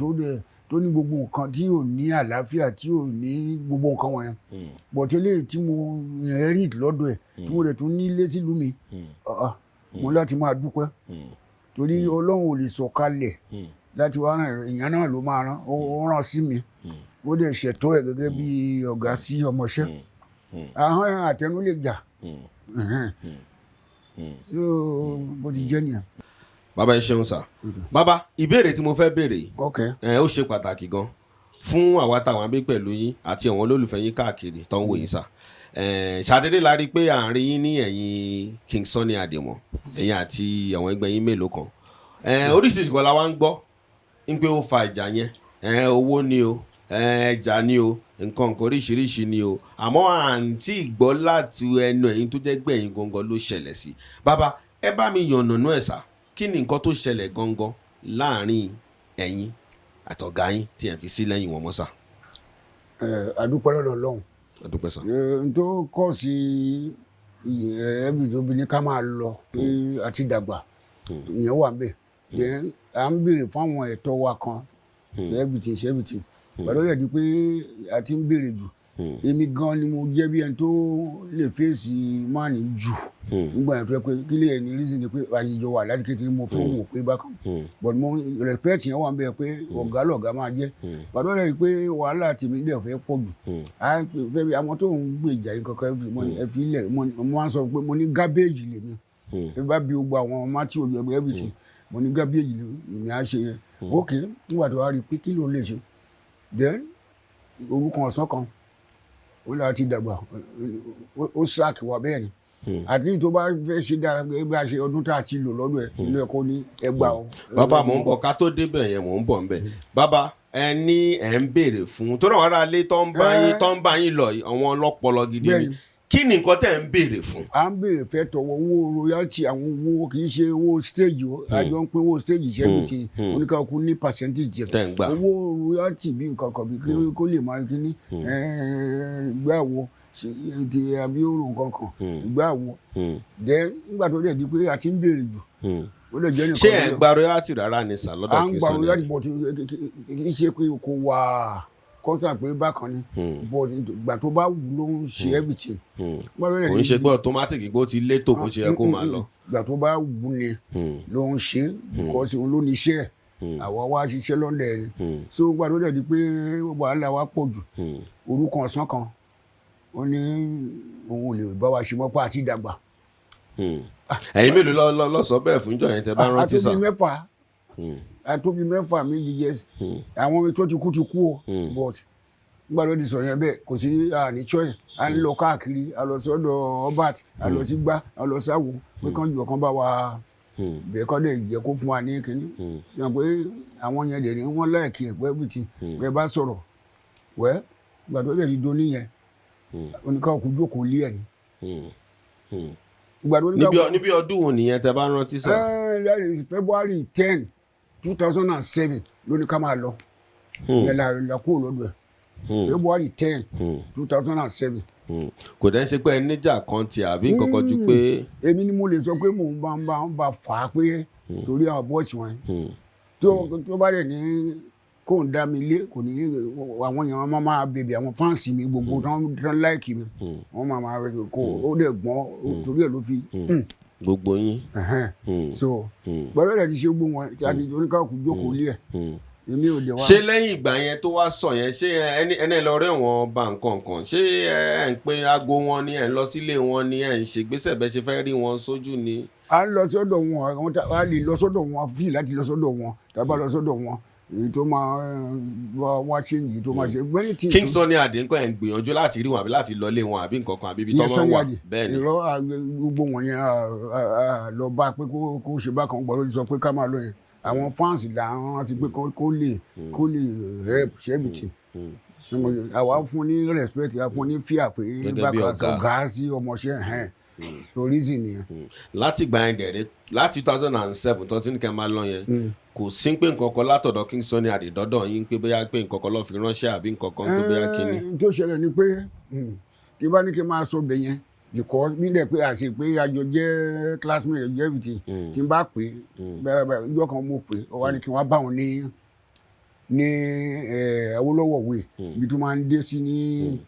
tó ní gbogbo nǹkan tí ò ní àlàáfíà tí ò ní gbogbo nǹkan wọ̀nyẹn bọ̀tẹ́lẹ̀ tí mo rí lọ́dọ̀ ẹ̀ tí mo rẹ̀ tún ní ilé sílùú mi mo láti máa dúpẹ́ torí Ọlọ́run ò lè sọ̀kalẹ̀ láti wá ràn èèyàn náà ló máa rán ó rán sí mi ó dẹ̀ ṣètò ẹ̀ gẹ́gẹ́ bí ọ̀gá sí ọmọọṣẹ́ ahọ́n àtẹnu lè jà so bó ti jẹ́ nìyẹn. bàbá ẹ ṣeun sà bàbá ìbéèrè tí mo fẹ́ béèrè ó ṣe pàtàkì gan fún àwa táwọn abẹ́ pẹ̀lú yín àti àwọn olólùfẹ́ yín káàkiri tó ń wò yín sà ṣàdédé la rí i pé àárín yín ní ẹ̀yìn King Sunny Ade mọ̀ ẹ̀yìn àti àwọn ẹgbẹ́ yín mélòó kan oríṣiríṣi kan la wá ń gbọ́ ń pé ó fa ìjà yẹn owó ni o ẹja ni o nǹkan oríṣiríṣi ni o àmọ́ àǹtí ìgbọ́ láti ẹnu ẹ̀yin tó jẹ́ gbẹ̀yìn gangan ló ṣẹlẹ̀ sí bàbá ẹ bá mi yànnàná ẹ̀ sà kí ni nǹkan tó ṣẹlẹ̀ gangan láàrin ẹ̀yin àtọ̀gá yín tí ẹ̀ fi sí lẹ́yìn wọn mọ́ sà. àdúpẹ́ lọ́dọ̀ Ọlọ́run. àdúpẹ́ sà. tó kọ́ sí ẹbí tó bí ní ká máa lọ pé àti dàgbà ìyẹn wà ń bẹ̀ à ń béèrè fún àwọn ẹ̀tọ́ wa kan everything pẹ̀lú ẹ̀dí pé a ti ń béèrè jù èmi gan ni mo jẹ́ bí ẹni tó lè fèsì máàní jù nígbà yẹn tó yẹ pé kí lè ẹni reason ni pé àyíjọ wà láti kékeré mo fún wò pé bákan but mo respect yẹn wà ń bẹ pé ọ̀gá lọ̀gá máa jẹ́ pàtó rẹ̀ pé wàhálà tèmi dẹ̀ fẹ́ pọ̀ jù àwọn tó ń gbèjà yín kankan ẹ fi lẹ̀ mo máa ń sọ pé mo ní gábéèjì lèmi ẹ bá bí gbogbo àwọn matthew oyè everything mo ní gábéèjì lèmi á ṣe yẹn ok nígbà tó wá rí i pé kí ló lè ṣe then orúkọ ọ̀sán kan ó láti dàgbà ó sáàkì wà bẹ́ẹ̀ ni àti tó bá fẹ́ ṣe dára bí a ṣe ọdún tá a ti lò lọ́dọ̀ ẹ̀ nínú ẹ̀kọ́ ní ẹgbà o. bàbá mò ń bọ̀ ká tó débẹ̀ yẹn mò ń bọ̀ ńbẹ̀ bàbá ẹ ní ẹ̀ ń béèrè fún tó náà rà lé tó ń bá yín lọ àwọn ọlọ́pọlọ gidi ni kí ni nǹkan tẹ̀ ń béèrè fún. à ń béèrè fẹ́ tọwọ́ owó royalty àwọn owó kì í ṣe owó stage o àjọ ń pín owó stage ṣẹ́bi ti oníkàkú ní percentage jẹ owó royalty bí nǹkan kan bí kó lè máa kíní ìgbéyàwó ti Abioro nǹkan kan ìgbéyàwó then nígbà tó dẹ̀ di pé a ti ń béèrè jù ó lè jẹ́ nìkan. ṣé ẹ̀ ń gba royalty rárá ni sà lọ́dọ̀ King Sunny Ade? à ń gba royalty bọ̀ kì í ṣe pé kò wà kọ́sà pé bákan ni but ìgbà tó bá wù ló ń ṣe everything. kò ń ṣe gbọ́ automatic gbó ti létò kó ṣe yẹ kó máa lọ. ìgbà tó bá wù ni ló ń ṣe because òun ló ní iṣẹ́ àwa wá ṣiṣẹ́ lọ́ndẹ̀ ni so ìgbà tó dẹ̀ di pé wàhálà wa pọ̀ jù orúkọ ọ̀sán kan ó ní òun ò lè bá wa ṣe mọ́pá àti ìdàgbà. ẹ̀yin mélòó lọ sọ bẹ́ẹ̀ fún ìjọ yẹn tẹ́ bá rántí sà. àtòbí mẹ́fà méjì yẹs àwọn tó ti kú o but nígbà tó di sọ yẹn bẹ́ẹ̀ kò sí ní choice à ń lọ káàkiri a lọ sọ́dọ̀ Obat a lọ sí gbá a lọ sáwo pé kán jù ọ̀kan bá wa bẹ́ẹ̀ kọ́ dẹ̀ jẹ́ kó fún wa ní kínní sọ pé àwọn yẹn dẹ̀ ní wọ́n láìkí ẹ̀ pẹ́ bìtì bẹ́ẹ̀ bá sọ̀rọ̀ wẹ́ nígbà tó dẹ̀ ti do níyẹn oníkàwọ́ kú jókòó lé ẹ̀ ni. níbi ọdún wo nìyẹn tẹ́ bá rántí sà. February 10 2007 ló ní ká máa lọ yẹn la kúrò lọ́dọ̀ ẹ̀ February 10 2007. kò dẹ́ ṣe pé níjà kan ti àbí nǹkan ju pé. èmi ni mo lè sọ pé mò ń bá fà á pé torí àwọn bọ́ọ̀sì wọn tó bá dẹ̀ ní kó ń dá mi lé kò ní àwọn èèyàn máa bèbè àwọn fáǹsì mi gbogbo tán láìkì mi wọ́n máa rẹ̀ kó ó dẹ̀ gbọ́n torí ẹ̀ ló fi. gbogbo yín. so gbọ́dọ̀ rẹ̀ ti ṣe gbó wọn tí a ti oníkàkú jókòó lé ẹ̀ èmi ò dé wá. ṣé lẹ́yìn ìgbà yẹn tó wá sọ yẹn ṣé ẹni lọ rẹ́ wọn bá nǹkan kan ṣé ẹ̀ ń pe aago wọn ni ẹ̀ ń lọ sílé wọn ni ẹ̀ ń ṣègbésẹ̀ bẹ́ẹ̀ ṣe fẹ́ rí wọn sójú ni. a lọ sọ́dọ̀ wọn a lè lọ sọ́dọ̀ wọn fi láti lọ sọ́dọ̀ wọn tàbá lọ sọ́dọ̀ wọn èyí tó máa wá ṣe èyí tó máa ṣe gbẹ́ni tí. King Sunny Ade nǹkan ẹ̀ ń gbìyànjú láti rí wọn àbí láti lọlé wọn àbí nǹkan kan àbí ibi tó máa wà bẹ́ẹ̀ ni. ìrọ̀ gbogbo wọn yẹn lọ bá pé kó ṣe bákan gbọ́ ló sọ pé ká máa lọ yẹn àwọn fans làwọn ti pé kó lè help ṣẹ́bìtì àwa fún ní respect a fún ní fear pé bákan ọ̀gá sí ọmọọṣẹ́ torí sì nìyẹn. láti gbà yẹn dẹ̀rẹ́ láti 2007 tó ti ní kẹ́ máa lọ yẹn kò sí pé nǹkan kan látọ̀dọ̀ King Sunny Ade dọ́dọ̀ yín pé bóyá pé nǹkan kan lọ́ fi ránṣẹ́ àbí nǹkan kan pé bóyá kíní. tó ṣẹlẹ̀ ni pé kí bá ní kí n máa sọ bẹ̀ yẹn because bí dẹ̀ pé àṣẹ pé àjọ jẹ́ classmate jẹ́ everything tí n bá pè bẹ́ẹ̀ ìjọ kan mo pè ọ wá ní kí n wá bá wọn ní Awólọ́wọ̀ way ibi tó máa ń dé sí ní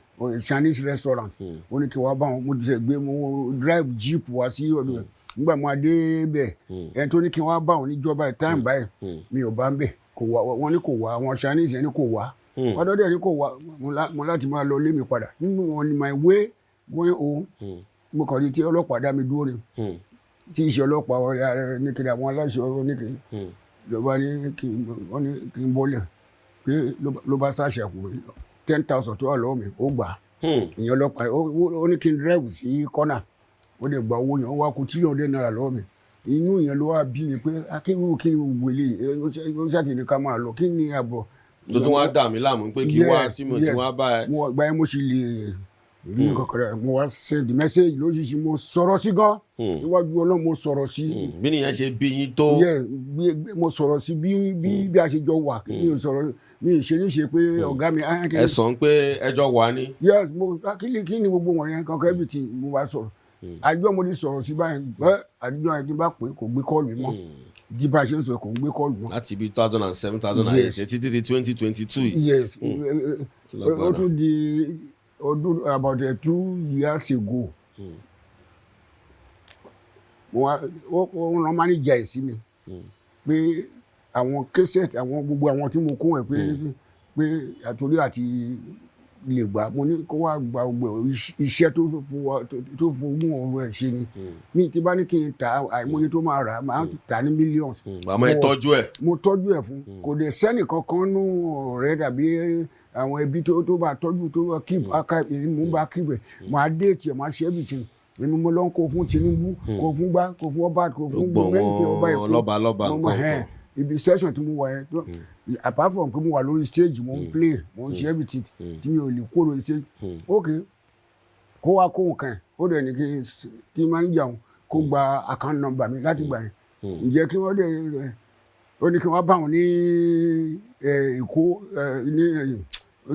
Chinese restaurant ó ní kí n wá bá wọn mo ti gbé mo drive jeep wá sí ọdún rẹ̀ nígbà mo adé bẹ̀ ẹni tó ní kí n wá bá wọn níjọba time báyìí mi ò bá ń bẹ̀ kò wá wọn ní kò wá àwọn Chinese yẹn ní kò wá ọdọ dẹ̀ ní kò wá mo láti máa lọ lé mi padà nínú wọn ni my way going home mo kàn rí tí ọlọ́pàá dá mi dúró ni tí iṣẹ́ ọlọ́pàá nìkiri àwọn aláṣẹ oníkiri lọ́ba ní kí n bọ́lẹ̀ pé ló bá ṣàṣàkù 10,000 tó wà lọ́wọ́ mi ó gbà ìyẹn ọlọ́pàá ó ní kí n drive sí kọ́nà ó dẹ̀ gba owó yẹn ó wá kó $300 lọ́wọ́ mi inú yẹn ló wá bí mi pé akínwó kí ni wèlé ó ṣàtìní ká máa lọ kí ni àbọ̀. tó tún wá dà mí láàmú pé kí wá tí mo ti wá bá ẹ. gba ẹ mo sì lè rí nǹkan rẹ mo wá send message lóṣìṣì mo sọ̀rọ̀ sí gan níwájú Ọlọ́run mo sọ̀rọ̀ sí. bí nìyẹn ṣe bí yín tó. mo sọ̀rọ̀ sí bí a ṣe jọ wà mi ò sọ̀rọ̀ mi ì ṣe ní ṣe pé ọ̀gá mi. ẹ sọ pé ẹjọ́ wà ní. yes mo kí ni gbogbo wọ̀nyẹn kankan everything mo wá sọ̀rọ̀ àjọ mo ti sọ̀rọ̀ sí báyìí àdìjọ yẹn tí n bá pè kò gbé kọ́ọ̀lù mi mọ́ di bá a ṣe ń sọ kò ń gbé kọ́ọ̀lù mọ́. láti ibi 2007 2008 títí di 2022 yìí. yes ó tún di about 2 years ago. Wọ́n manager ẹ̀ sí mi pé àwọn cassette àwọn gbogbo àwọn tí mo kó ẹ̀ pé àtòrí àti lè gbà mo ní kó wá gba gbogbo iṣẹ́ tó fún ọ̀rọ̀ ẹ̀ ṣe ni ní tí bá ní kí n ta àìmọye tó máa rà máa ta ní millions. àmọ́ ẹ tọ́jú ẹ̀. mo tọ́jú ẹ̀ fún kò dé sẹ́nì kankan nú ọ̀rẹ́ tàbí àwọn ẹbí tó bá tọ́jú tó bá keep archive mo bá keep ẹ̀ máa date ẹ̀ máa ṣe everything èmi mo lọ ń kó fún Tinubu kó fún gbá kó fún ọba kó fún gbogbo mẹ́rin ọba ẹ̀kọ́ lọ́ba nǹkan ibi session tí mo wà yẹn apart from pé mo wà lórí stage mo ń play mo ń ṣe everything tí mi ò lè kó lórí stage ok kó wá kó nǹkan ẹ̀ ó dẹ̀ ní kí n máa ń jẹun kó gba account number mi láti gbà yẹn ǹjẹ́ kí wọ́n dẹ̀ ó ní kí wọ́n bá wọn ní Èkó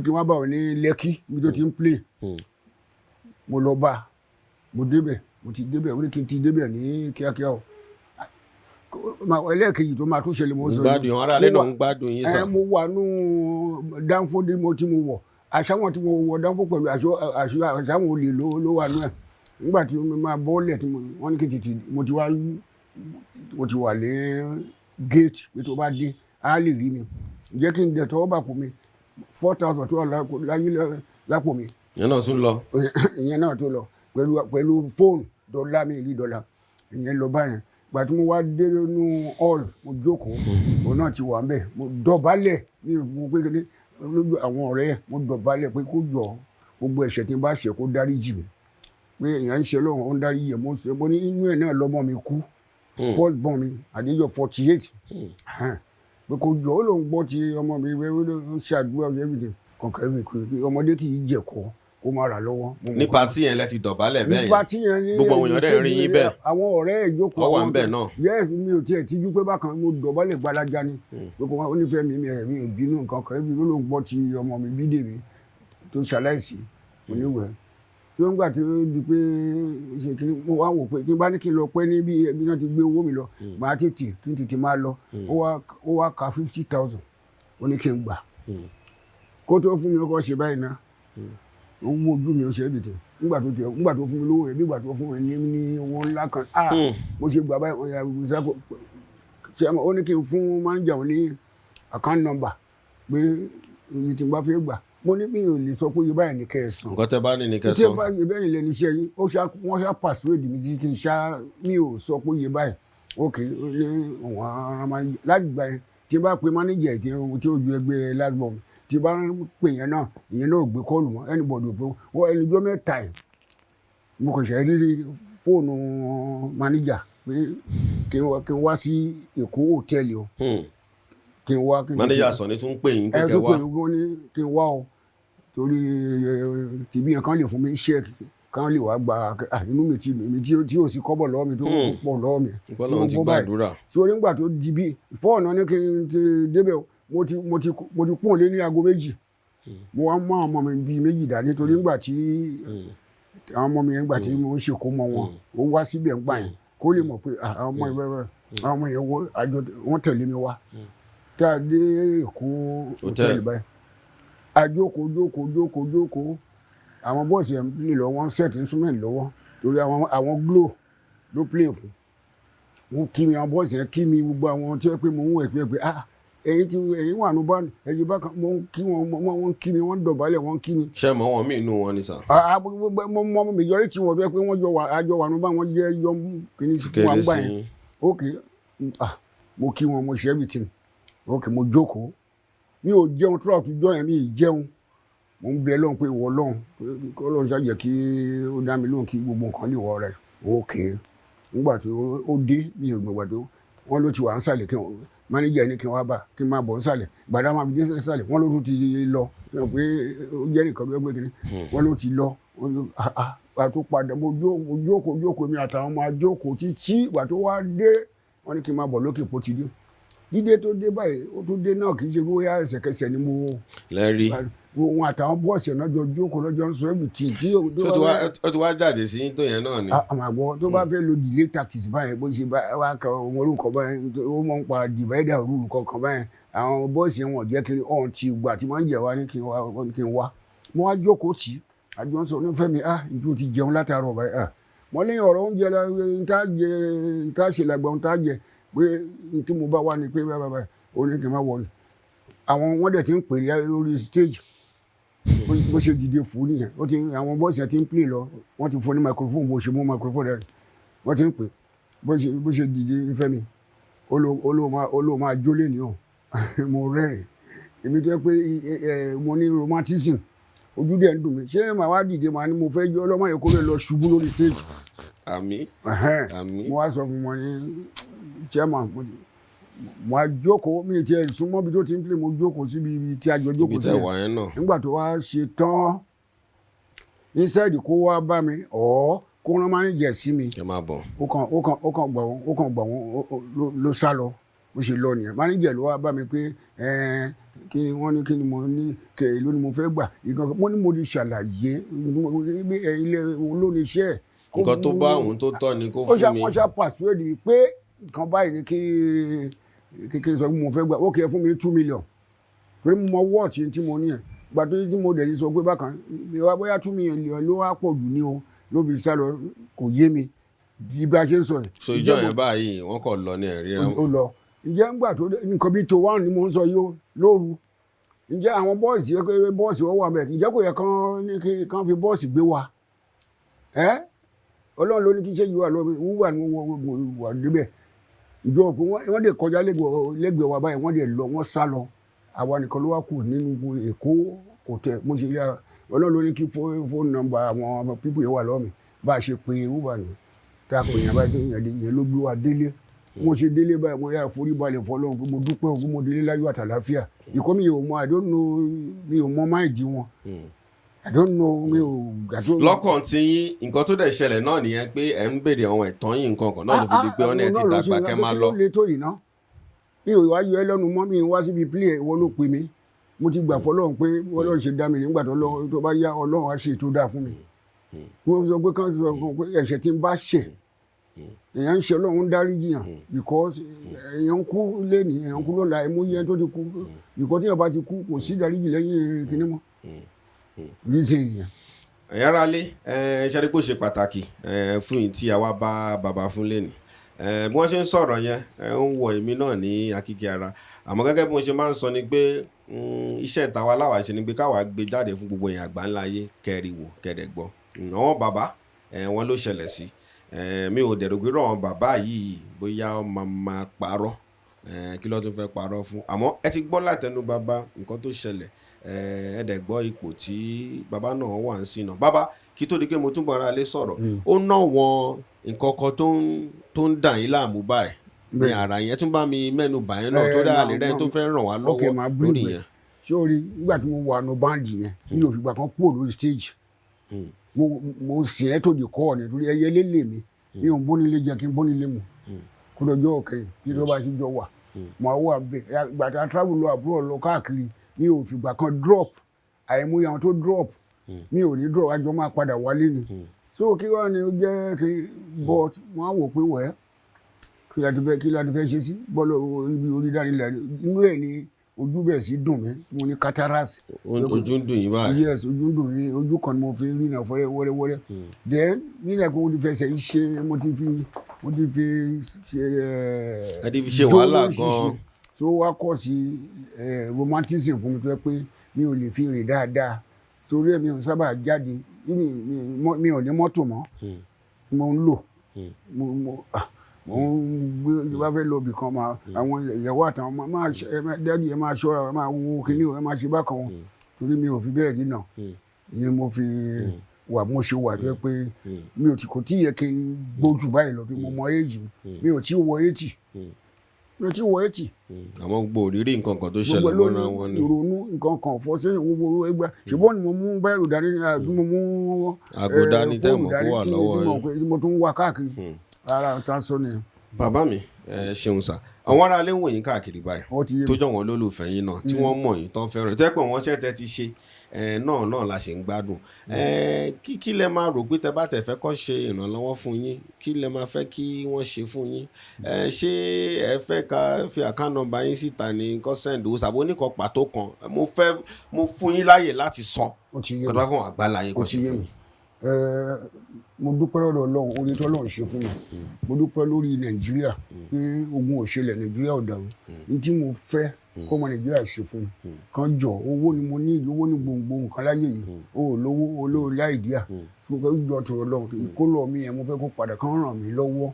kí wọ́n bá wọn ní Lẹ́kì bí tó ti ń play mo lọ bá mo débẹ̀ mo ti débẹ̀ ó ní kí n ti débẹ̀ ní kíákíá o ẹlẹ́ẹ̀kejì tó máa tún ṣẹlẹ̀ mo sọ gbádùn àwọn aráàlú náà ń gbádùn yín sà. mo wà nù dánfó tí mo wọ̀ àṣàwọn tí mo wọ̀ dánfó pẹ̀lú àṣàwọn olè ló wà nù ẹ̀ nígbà tí mo máa bọ́ọ̀lẹ̀ tí wọ́n ní kí tètè mo ti wà ní gate pé tó bá dé á lè rí mi jẹ́ kí n dẹ̀ tọwọ́ bà pò mi 4,000 tó wà láyé lápò mi. ìyẹn náà tún lọ. ìyẹn náà tún lọ pẹ̀lú fóònù dọ́là mi ìlú dọ́là ìyẹn lọ báyẹn gbà tí mo wá dé nínú hall mo jókòó òun náà ti wà ńbẹ̀ mo dọ̀bálẹ̀ ní ìfún pé kéde lójú àwọn ọ̀rẹ́ ẹ̀ mo dọ̀bálẹ̀ pé kó jọ gbogbo ẹ̀ṣẹ̀ tí n bá ṣẹ̀ kó dáríjì mi pé èèyàn ń ṣe lọ́wọ́ ó ń dáríjì ẹ̀ mo ní inú ẹ̀ náà lọ́mọ mi kú first born mi àdéjọ 48 pé kó jọ ó lòun gbọ́ ti ọmọ mi ó ṣe àdúrà everything kọ̀ọ̀kan mi kú ọmọdé kì í jẹ̀kọ́ kó máa rà lọ́wọ́. ní pati yẹn lẹ ti dọ̀bálẹ̀ bẹ́ẹ̀ yẹn ní pati yẹn ní gbogbo àwọn èèyàn dẹ̀ rí yín bẹ́ẹ̀ àwọn ọ̀rẹ́ ìjókòó ọwọ́ ń bẹ̀ náà. yes mi ò tiẹ̀ tíjú pé bákan mo dọ̀bálẹ̀ gbalaja ni pé kò wọ́n onífẹ́ mi ò bínú nǹkan kan ẹbí ló ń gbọ́ ti ọmọ mi bídè mi tó ṣaláìsí oníwẹ̀ tí ó ń gbà tí ó di pé ṣe kí mo wá wò pé tí n bá ní kí n lọ pẹ́ níbi ẹbí náà ti gbé owó mi lọ máa tètè kí n tètè máa lọ ó wá ka 50,000 ó ní kí n gbà kó tó fún mi ó kọ́ ṣe báyìí náà ó wú ojú mi ó ṣe é dìtẹ̀ nígbà tó fún mi lówó rẹ̀ bí ìgbà tó fún mi ní owó ńlá kan mo ṣe gbà báyìí ọ̀yà ìgbésàkó ṣe ó ní kí n fún mánéjà wọn ní account number pé iye tí n bá fẹ́ gbà mo ní mi ò lè sọ pé iye báyìí ní kẹsàn-án nǹkan tẹ bá ní ní kẹsàn-án tí bá iye bẹ́ẹ̀ lẹ́nu iṣẹ́ yín wọ́n ṣá persuade mi tí kí n ṣá mi ò sọ pé iye báyìí ok ní ọ̀wọ́n ara mánéjà láti gbà yẹn tí n bá pe mánéjà tí ó ju ẹgbẹ́ last born tí bá ń pè yẹn náà ìyẹn náà gbé kọ́ọ̀lù mọ́ anybody pé wọ́n ẹnìjọ́ mẹ́ta ẹ̀ mo kò ṣe rírí fóònù mánéjà pé kí n wá sí Èkó hòtẹ́ẹ̀lì o kí n wá. mánéjà sọ ni tún pè yín kékeré wá kí n wá o torí tìbí yẹn kan lè fún mi ṣẹ́ẹ̀kì kan lè wá gba inú mi tí ò sí kọ́bọ̀ lọ́wọ́ mi tó pọ̀ lọ́wọ́ mi. ìpọ́nlọ́run ti gbàdúrà. sórí ńgbà tó di bí fóònù ní kí n ti débẹ̀ o mo ti pọ́n lé ní aago méjì mo wá mú àwọn ọmọ mi bíi méjì dá nítorí ńgbà tí àwọn ọmọ mi yẹn gbà tí mo ń ṣe kó mọ wọn ó wá síbẹ̀ ńgbà yẹn kó lè mọ̀ pé àwọn ọmọ yẹn wọ́n tẹ̀lé mi wá kí a dé Èkó hòtẹ́ẹ̀lì báyìí àjókòó àwọn bọ́ọ̀sì ẹ̀ ń play lọ wọ́n set instrument lọ́wọ́ torí àwọn Glo ló play fún wọn kí mi àwọn bọ́ọ̀sì ẹ̀ kí mi gbogbo àwọn tí wọ́n pé mo ń wẹ̀ pé ẹ̀yin wà ní báńdì ẹ̀yin bákan mo ń kí wọ́n kí mi wọ́n dọ̀bálẹ̀ wọ́n kí mi. ṣé mọ wọn mí inú wọn ni sà. mo mọ majority tí wọn tó yẹ pé wọ́n àjọ wà ní báńdì wọ́n jẹ́ yọ kìíní fún wa gbà yẹn ok mo kí wọn mo ṣe everything ok mo jókòó mi ò jẹun throughout ọjọ́ yẹn mi ì jẹun mo ń bẹ lọ́hùn pé ìwọ lọ́hùn kí Ọlọ́run ṣàjẹ́ kí ó dá mi lóhùn kí gbogbo nǹkan lè wọ rẹ̀ ok nígbà tó ó dé mi ò gbàgbà tó wọ́n ló ti wà ń sàlẹ̀ kí wọ́n mánéjà ní kí n wá bá kí n máa bọ̀ ń sàlẹ̀ gbàdá máa fi dé sàlẹ̀ wọ́n ló tún ti lọ pé ó jẹ́ nìkan bí ẹgbẹ́ kìíní wọ́n ló ti lọ wà tó padà mo jókòó mi àtàwọn ọmọ ajókòó títí wà tó wá dé wọ́n ní kí n máa bọ̀ lókè pò ti dé dídé tó dé báyìí ó tún dé náà kì í ṣe bóyá ẹsẹ̀kẹsẹ̀ ni mo lẹ́rí wọn àtàwọn bọ́ọ̀sì náà jọ jókòó lọ́jọ́ ń sọ ẹ̀bì tí. ó ti wá jáde sí tó yẹn náà ni. àmàgbọ́ tó bá fẹ́ lo delay tactics báyìí bó ṣe wá kan ọmọ orúkọ báyìí ó mọ̀ ń pa divider rule kankan báyìí àwọn bọ́ọ̀sì yẹn wọ́n jẹ́ kiri ọ̀hún ti gbà tí wọ́n ń jẹ̀ wá ní kí n wá mo wá jókòó tì í àjọ sọ ní Fẹ́mi ìjọ ti jẹun látàárọ̀ báyìí mo ní ọ̀rọ̀ oúnjẹ la ń tá jẹ ń tá ṣe làgbà ń tá jẹ pé n tí mo bá wà ní pé báyìí ó ní kí n má wọrí àwọn wọ́n dẹ̀ ti ń pè lórí stage bó ṣe dìde fún nìyẹn ó ti àwọn bọ́ọ̀sì yẹn ti ń play lọ wọ́n ti fún ní microphone bó ṣe mú microphone rẹ̀ wọ́n ti ń pè bó ṣe dìde ní Fẹ́mi olóò máa jólè ní ọ̀ mo rẹ́rìn èmi tó yẹ pé mo ní romanticism ojú dẹ̀ ń dùn mí ṣé màá wá dìde màá ní mo fẹ́ jọ́ ọlọ́mọ yẹn kó lè lọ ṣubú lórí stage. àmín mo wá sọ fún wọn ní chairman mo á jókòó mi ti ẹ̀ súnmọ́ bí tó ti ń pè mo jókòó síbi ibi tí a jọ jókòó sí ẹ̀ nígbà tó wá ṣe tán inside kó wá bá mi kó rán máa ń jẹ sí mi ó kàn gbà wọ́n ló sá lọ bó ṣe lọ nìyẹn máníjẹ ló wá bá mi pé kí ni wọ́n ní kí ni mo ní èló ni mo fẹ́ gbà mo ní mo di ṣàlàyé ilé olóníṣẹ́ nǹkan tó bá òun tó tọ́ ni kó fún mi. wọ́n ṣá pàṣípẹ́ẹ̀dì pé nǹkan báyìí ni kí sọ pé mo fẹ́ gbà ó kẹ́ fún mi 2 million torí mo mọ wọ́ọ̀tì tí mo ní ẹ̀ gbà tó tí mo dẹ̀ sọ pé bákan bóyá 2 million ló wá pọ̀ jù ní o ló fi sá lọ kò yé mi bí bá ṣe ń sọ yẹn. so ìjọ yẹn báyìí wọ́n kàn lọ ní ẹ̀rí rẹ̀. ó lọ ǹjẹ́ ńgbà tó nǹkan bíi tó wà ní mò ń sọ yìí lóru ǹjẹ́ àwọn bọ́ọ̀sì wọ́n wà bẹ́ẹ̀ ǹjẹ́ kò yẹ kán fi bọ́ọ̀sì gbé wa ọlọ́run ló ní kí iṣẹ́ yìí wà lọ́wọ́ wúwà ní wà níbẹ̀ ìjọ òkú wọ́n dẹ̀ kọjá lẹ́gbẹ̀ẹ́ wa báyìí wọ́n dẹ̀ lọ wọ́n sá lọ àwa nìkan ló wá kù nínú Èkó kò tẹ̀ mo ṣe rí ọlọ́run ló ní kí fóònù nọ́mbà àwọn pípù yẹn wà lọ́wọ́ mi bá a ṣe pé wúwà ní tá a pè yẹn báyìí yẹn ló gbé wa délé mo ṣe délé báyìí mo yà forí balẹ̀ fọlọ́run pé mo dúpẹ́ ògún mo délé láyọ̀ àtàláfíà ìkọ́ mi ò mọ I don't know mi ò mọ máìdí wọn I don't know mi ò gàdó. lọ́kàn tí yín nǹkan tó dẹ̀ ṣẹlẹ̀ náà nìyẹn pé ẹ̀ ń béèrè àwọn ẹ̀tọ́ yín nǹkan kan náà ló fi di pé ọ̀nà ẹ̀ ti dàgbà kẹ́ máa lọ. mi ò wá yọ ẹ lẹ́nu mọ́ mi wá síbi play ìwọ ló pè mí mo ti gbà fọlọ́run pé Ọlọ́run ṣe dá mi nígbà tó bá yá Ọlọ́run á ṣe tó dáa fún mi. mo sọ pé kán sọ pé ẹ̀ṣẹ̀ tí ń bá ṣẹ̀ èèyàn ń ṣe Ọlọ́run dáríjì yàn because èèyàn ń kú lẹ́nìí èèyàn ń kú lọ́la ẹ̀mú yẹn tó ti kú because tí èèyàn bá ti kú kò sí dáríjì lẹ́yìn kinní mọ́ reason yẹn. ẹ̀yára lé ṣẹ́rí kó ṣe pàtàkì fún yìí tí a wá bá bàbá fún lẹ́nìí bí wọ́n ṣe ń sọ̀rọ̀ yẹn ń wọ èmi náà ní akíkí ara àmọ́ gẹ́gẹ́ bí mo ṣe máa ń sọ ni pé iṣẹ́ ìtawà láwàá ṣe ni pé káwa gbé jáde fún gbogbo èèyàn àgbà ńlá ayé kẹrìwò kẹdẹ̀gbọ́ àwọn bàbá wọn ló ṣẹlẹ̀ sí mi ò dẹ̀rù pé àwọn bàbá yìí bóyá ọmọ máa parọ́ kí ló tún fẹ́ parọ́ fún àmọ́ ẹ ti gbọ́ látẹnu bàbá nǹkan tó ṣẹlẹ̀ ẹ dẹ̀ gbọ́ ipò tí bàbá náà wà ń sìn náà bàbá kí tó di pé mo túbọ̀ ara lé sọ̀rọ̀ ó ná wọn nǹkan kan tó ń dà yín láàmú báyìí ní ara yẹn tún bá mi mẹ́nu bà yẹn náà tó dáa lè rẹ́ tó fẹ́ ràn wá lọ́wọ́ lórí yẹn. sórí nígbà tí mo wà ní báńdì yẹn mi ò fìgbà kan kúrò lórí stage mo sì ẹ́ tó di kọ́ ọ̀ nítorí ẹyẹ lélẹ̀ mi mi ò ń bónílé jẹ kí n bónílé mu kó lọ́jọ́ ọ̀kẹ́ kí ló bá ti jọ wà mo wà bẹ́ẹ̀ gbàtà travel lọ àbúrò lọ káàkiri mi ò fìgbà kan drop àìmọye àwọn tó drop mi ò ní drop àjọ máa padà wálé ni so kí wàá ní ó jẹ́ kí but wọ́n á wò pé wẹ́ẹ́ kí la ti fẹ́ ṣe sí bọ́ọ̀lù ibi orí dánilẹ̀ inú ẹ̀ ni ojú bẹ̀ sí dùn mí mo ní cataracts. ojú ń dùn yín báyìí. yes ojú ń dùn mí ojú kan ni mo fi rí náà fọ́rẹ́ wẹ́rẹ́wẹ́rẹ́ then nílẹ̀ pé mo ti fẹsẹ̀ ṣe mo ti fi ṣe ẹ ti fi ṣe wàhálà gan-an. so wá kọ́ sí romanticism fún mi tó yẹ pé mi ò lè fi rìn dáadáa sórí ẹ̀ mi ò sábà jáde mi ò ní mọ́tò mọ́ mo ń lò mo ń gbé bá fẹ́ lọ bì kan àwọn ìyàwó àtàwọn máa dádì ẹ máa ṣọ́ra ẹ máa wo kíní ẹ máa ṣe bákan wọn torí mi ò fi bẹ́ẹ̀ rí náà ìyẹn mo fi wà mo ṣe wà tó yẹ pé mi ò kò tí yẹ kí n gbójú báyìí lọ bí mo mọ éèjì mi ò tí wọ 80 mi ò tí wọ 80. àwọn gbogbo òrírí nǹkan kan tó ṣẹlẹ̀ mọ́ra wọn ni. ìrònú nǹkan kan fọ́ sẹ́yìn gbogbo ẹgbẹ́ ṣùgbọ́n ni mo mú bẹ́ẹ̀rù dání àbí mo mú àgò dání tẹ́ mọ̀ kó wà lọ́wọ́ yìí tí mo tún wà káàkiri ara ta sọ ni. bàbá mi ṣeun sá àwọn ará ilé wọ̀nyí káàkiri báyìí tó jọ wọn lólùfẹ́ yín náà tí wọ́n mọ̀ yín tán fẹ́ràn tẹ́ pé wọ́n ṣẹ́tẹ́ ti ṣe náà la ṣe ń gbádùn kí lẹ máa rò pé tẹ bá tẹ fẹ́ kọ́ ṣe ìrànlọ́wọ́ fún yín kí lẹ máa fẹ́ kí wọ́n ṣe fún yín ṣé ẹ fẹ́ ká fi account number yín síta ní kọ́ send owó sàbó nìkan pàtó kan mo fún yín láàyè láti sọ kó tó bá fún àgbáláyé kó ṣe fún mi. Mo dúpẹ́ lọ́dọ̀ Ọlọ́run orí tó Ọlọ́run ṣe fún mi. Mo dúpẹ́ lórí Nàìjíríà pé ogun ò ṣẹlẹ̀, Nàìjíríà ò dàrú. Ní tí mo fẹ́ kó ọmọ Nàìjíríà ṣe fún mi kan jọ owó ni mo ní, owó ní gbòǹgbò nǹkan láyé yìí, o ò lówó olówó láìdíà fún kí jọ tọrọ Ọlọ́run ìkólọ mi yẹn mo fẹ́ kó padà kán ràn mí lọ́wọ́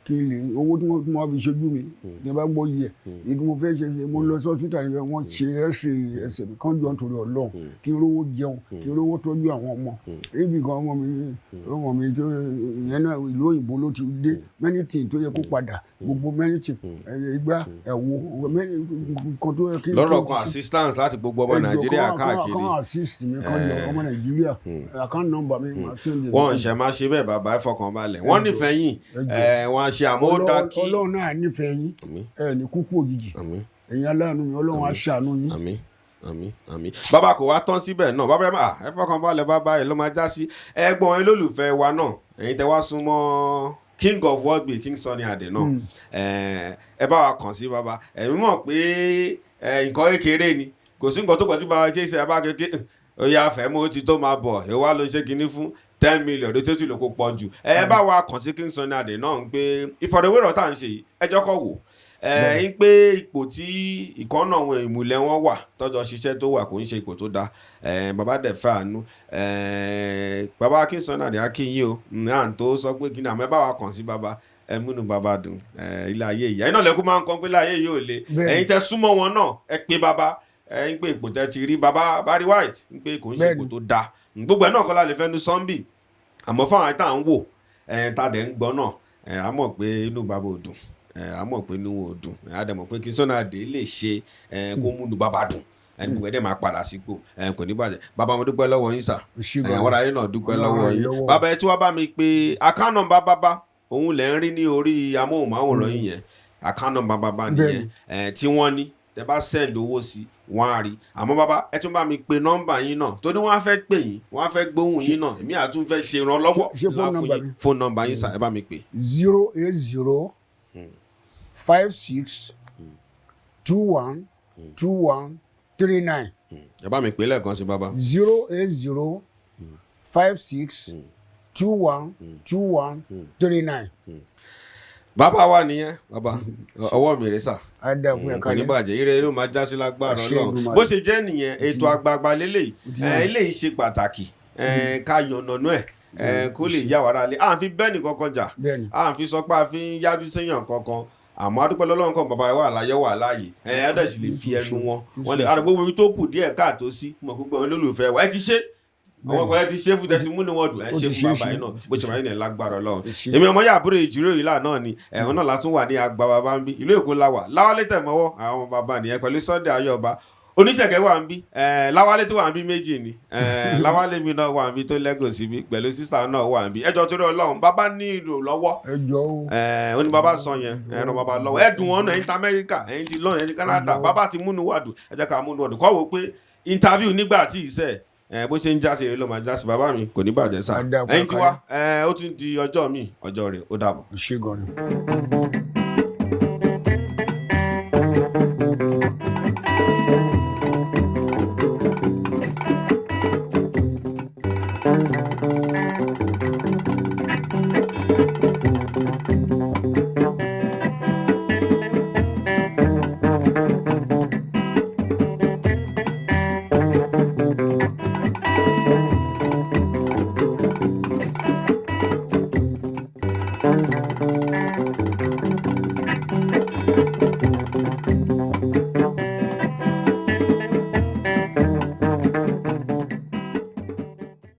kí n lè owó tí wọ́n fi ṣojú mi ní bá gbọ́ yẹ ní kí mo fẹ́ ṣe mo lọ sí hospital yẹn wọ́n ṣe ẹsẹ̀ mi kán jọ tọrọ Ọlọ́run kí n rówó jẹun kí n rówó tọ́jú àwọn ọmọ ibi kan ọmọ mi tó yẹn náà ìlú òyìnbó ló ti dé many things tó yẹ kó padà gbogbo many things ìgbà ẹ̀wò kan tó yẹ kí. lọ́rọ̀ kan assistance láti gbogbo ọmọ Nàìjíríà káàkiri. kan assist mi kan jọ ọmọ Nàìjíríà account number mi máa send it. wọ́n ṣe máa ṣe bẹ́ẹ̀ bàbá ẹ fọkàn balẹ̀ wọ́n nífẹ̀ẹ́ yín wọ́n ṣe àmọ́ ó dá kí. Ọlọ́run náà nífẹ̀ẹ́ yín ẹ ní kúkú òjijì ẹ̀yin aláàánú mi Ọlọ́run á ṣàánú yín. àmín bàbá kò wá tán síbẹ̀ náà bàbá ẹ fọkàn balẹ̀ bàbá ẹ ló máa já sí ẹ̀gbọ́n ẹ lólùfẹ́ wa náà ẹ̀yin tẹ́ wá súnmọ́ King of world be King Sunny Ade náà ẹ bá wa kàn sí bàbá ẹ̀mí mọ̀ pé nǹkan kékeré ni kò sí nǹkan tó pọ̀ tí bàbá kéṣe ẹ bá kékeré ó yà fẹ́ mọ́ ó ti tó máa bọ̀ ẹ wá lọ ṣe kinní fún 10 million ló tó sì lò kó pọ̀ jù ẹ bá wa kàn sí King Sunny Ade náà ń pé Ìfioroweoro tá à ń ṣe yìí ẹ jọ́ kọ́ wò ń pé ipò tí ìkànnà àwọn ìmùlẹ̀ wọn wà tọ́jọ́ ṣiṣẹ́ tó wà kò ń ṣe ipò tó dáa bàbá dẹ̀ fẹ́ àánú bàbá King Sunny Ade akínyìn o à ń tó sọ pé kí ni àmọ́ ẹ bá wa kàn sí bàbá ẹ múnú bàbá dùn ilé ayé ìyá iná lẹ́kún máa ń kọ́ pé ilé ayé yìí ò le ẹ̀yin tẹ́ súnmọ́ wọn náà ẹ pé bàbá ń pé ipò tẹ́ ti rí bàbá Barry White ń pé kò ń ṣe ipò tó dáa gbogbo ẹ̀ náà kọ́ la lè fẹ́ nu Sunday àmọ́ fáwọn àìtá ń wò ta dẹ̀ ń gbọ́ náà a mọ̀ pé inú bàbá ò dùn a mọ̀ pé inú ò dùn a dẹ̀ mọ̀ pé King Sunny Ade lè ṣe kó múnú bàbá dùn ẹni gbogbo ẹ̀dẹ̀ máa padà sípò kò ní bàjẹ́ bàbá mo dúpẹ́ lọ́wọ́ yín sà àwọn aráyé náà dúpẹ́ lọ́wọ́ yín bàbá ẹ tí wọ́n bá mi pé account number bàbá òun lẹ̀ ń rí ní orí amóhùnmáwòrán yín yẹn account number bàbá nìyẹn tí wọ́n ní tẹ bá send owó sí wọ́n á rí àmọ́ bàbá ẹ tún bá mi pe nọ́mbà yín náà tó ní wọ́n á fẹ́ pè yín wọ́n á fẹ́ gbóhùn yín náà èmi àtún fẹ́ ṣe ìrànlọ́wọ́ láfún yín phone number yín sà ẹ bá mi pè. 080 56 21 21 39. ẹ bá mi pè lẹ́ẹ̀kan sí bàbá. 080 56 21 21 39. bàbá wa nìyẹn bàbá ọwọ́ mi rè sà ada fún ẹ̀ka ní bàjẹ́ ire ló máa já sí lágbára Ọlọ́run bó ṣe jẹ́ nìyẹn ètò àgbààgbà lélẹ́yìí eléyìí ṣe pàtàkì ká yànnànú ẹ̀ kó lè yá wàrà lé à ń fi bẹ́ẹ̀ nìkan kan jà à ń fi sọ pé a fi ń yájú séèyàn kankan àmọ́ adúpẹ́ lọ́lọ́run kan bàbá wà láyé wà láàyè ẹ̀ẹ́dẹ̀ sì lè fi ẹnu wọn lè àdúgbò omi tó kù díẹ̀ káàtó sí mọ̀ gbogbo àwọn olólùfẹ́ wa ẹ ti ṣe àwọn ọkọ̀ ẹ ti ṣe fún tẹ́tí múni wọn dùn ẹ ṣe fún bàbá yìí náà bó ṣe máa ń yẹn lágbára Ọlọ́run èmi ọmọ yàbúrò ìjíròrò yìí náà ni ẹ̀hún náà látún wà ní àgbà bàbá ń bí ìlú Èkó láwà láwálé tẹ̀mọ́wọ́ àwọn bàbá nìyẹn pẹ̀lú Sunday Ayọ̀ọba oníṣẹ̀kẹ́ wà ń bí láwálé tó wà ń bí méjì ni láwálé mi náà wà ń bí tó Lagos bí pẹ̀lú sísá náà wà ń bí ẹjọ́ torí Ọlọ́run bàbá ní ìlú lọ́wọ́ ó ní bàbá sọ yẹn ẹran bàbá lọ́wọ́ ẹ̀dùn wọn náà ẹ̀yin ti Amẹ́ríkà ẹ̀yin ti London ẹ̀yin ti Canada bàbá ti múnú wàdùn ẹ jẹ́ ká múnú wàdùn kọ́ wo pé interview Nigbati iṣẹ́ bó ṣe ń jásí rẹ ló máa jásí bàbá mi kò ní bàjẹ́ sá ẹ̀yin ti wá ó tún di ọjọ́ mi ọjọ́ rẹ̀ ó dàbọ̀.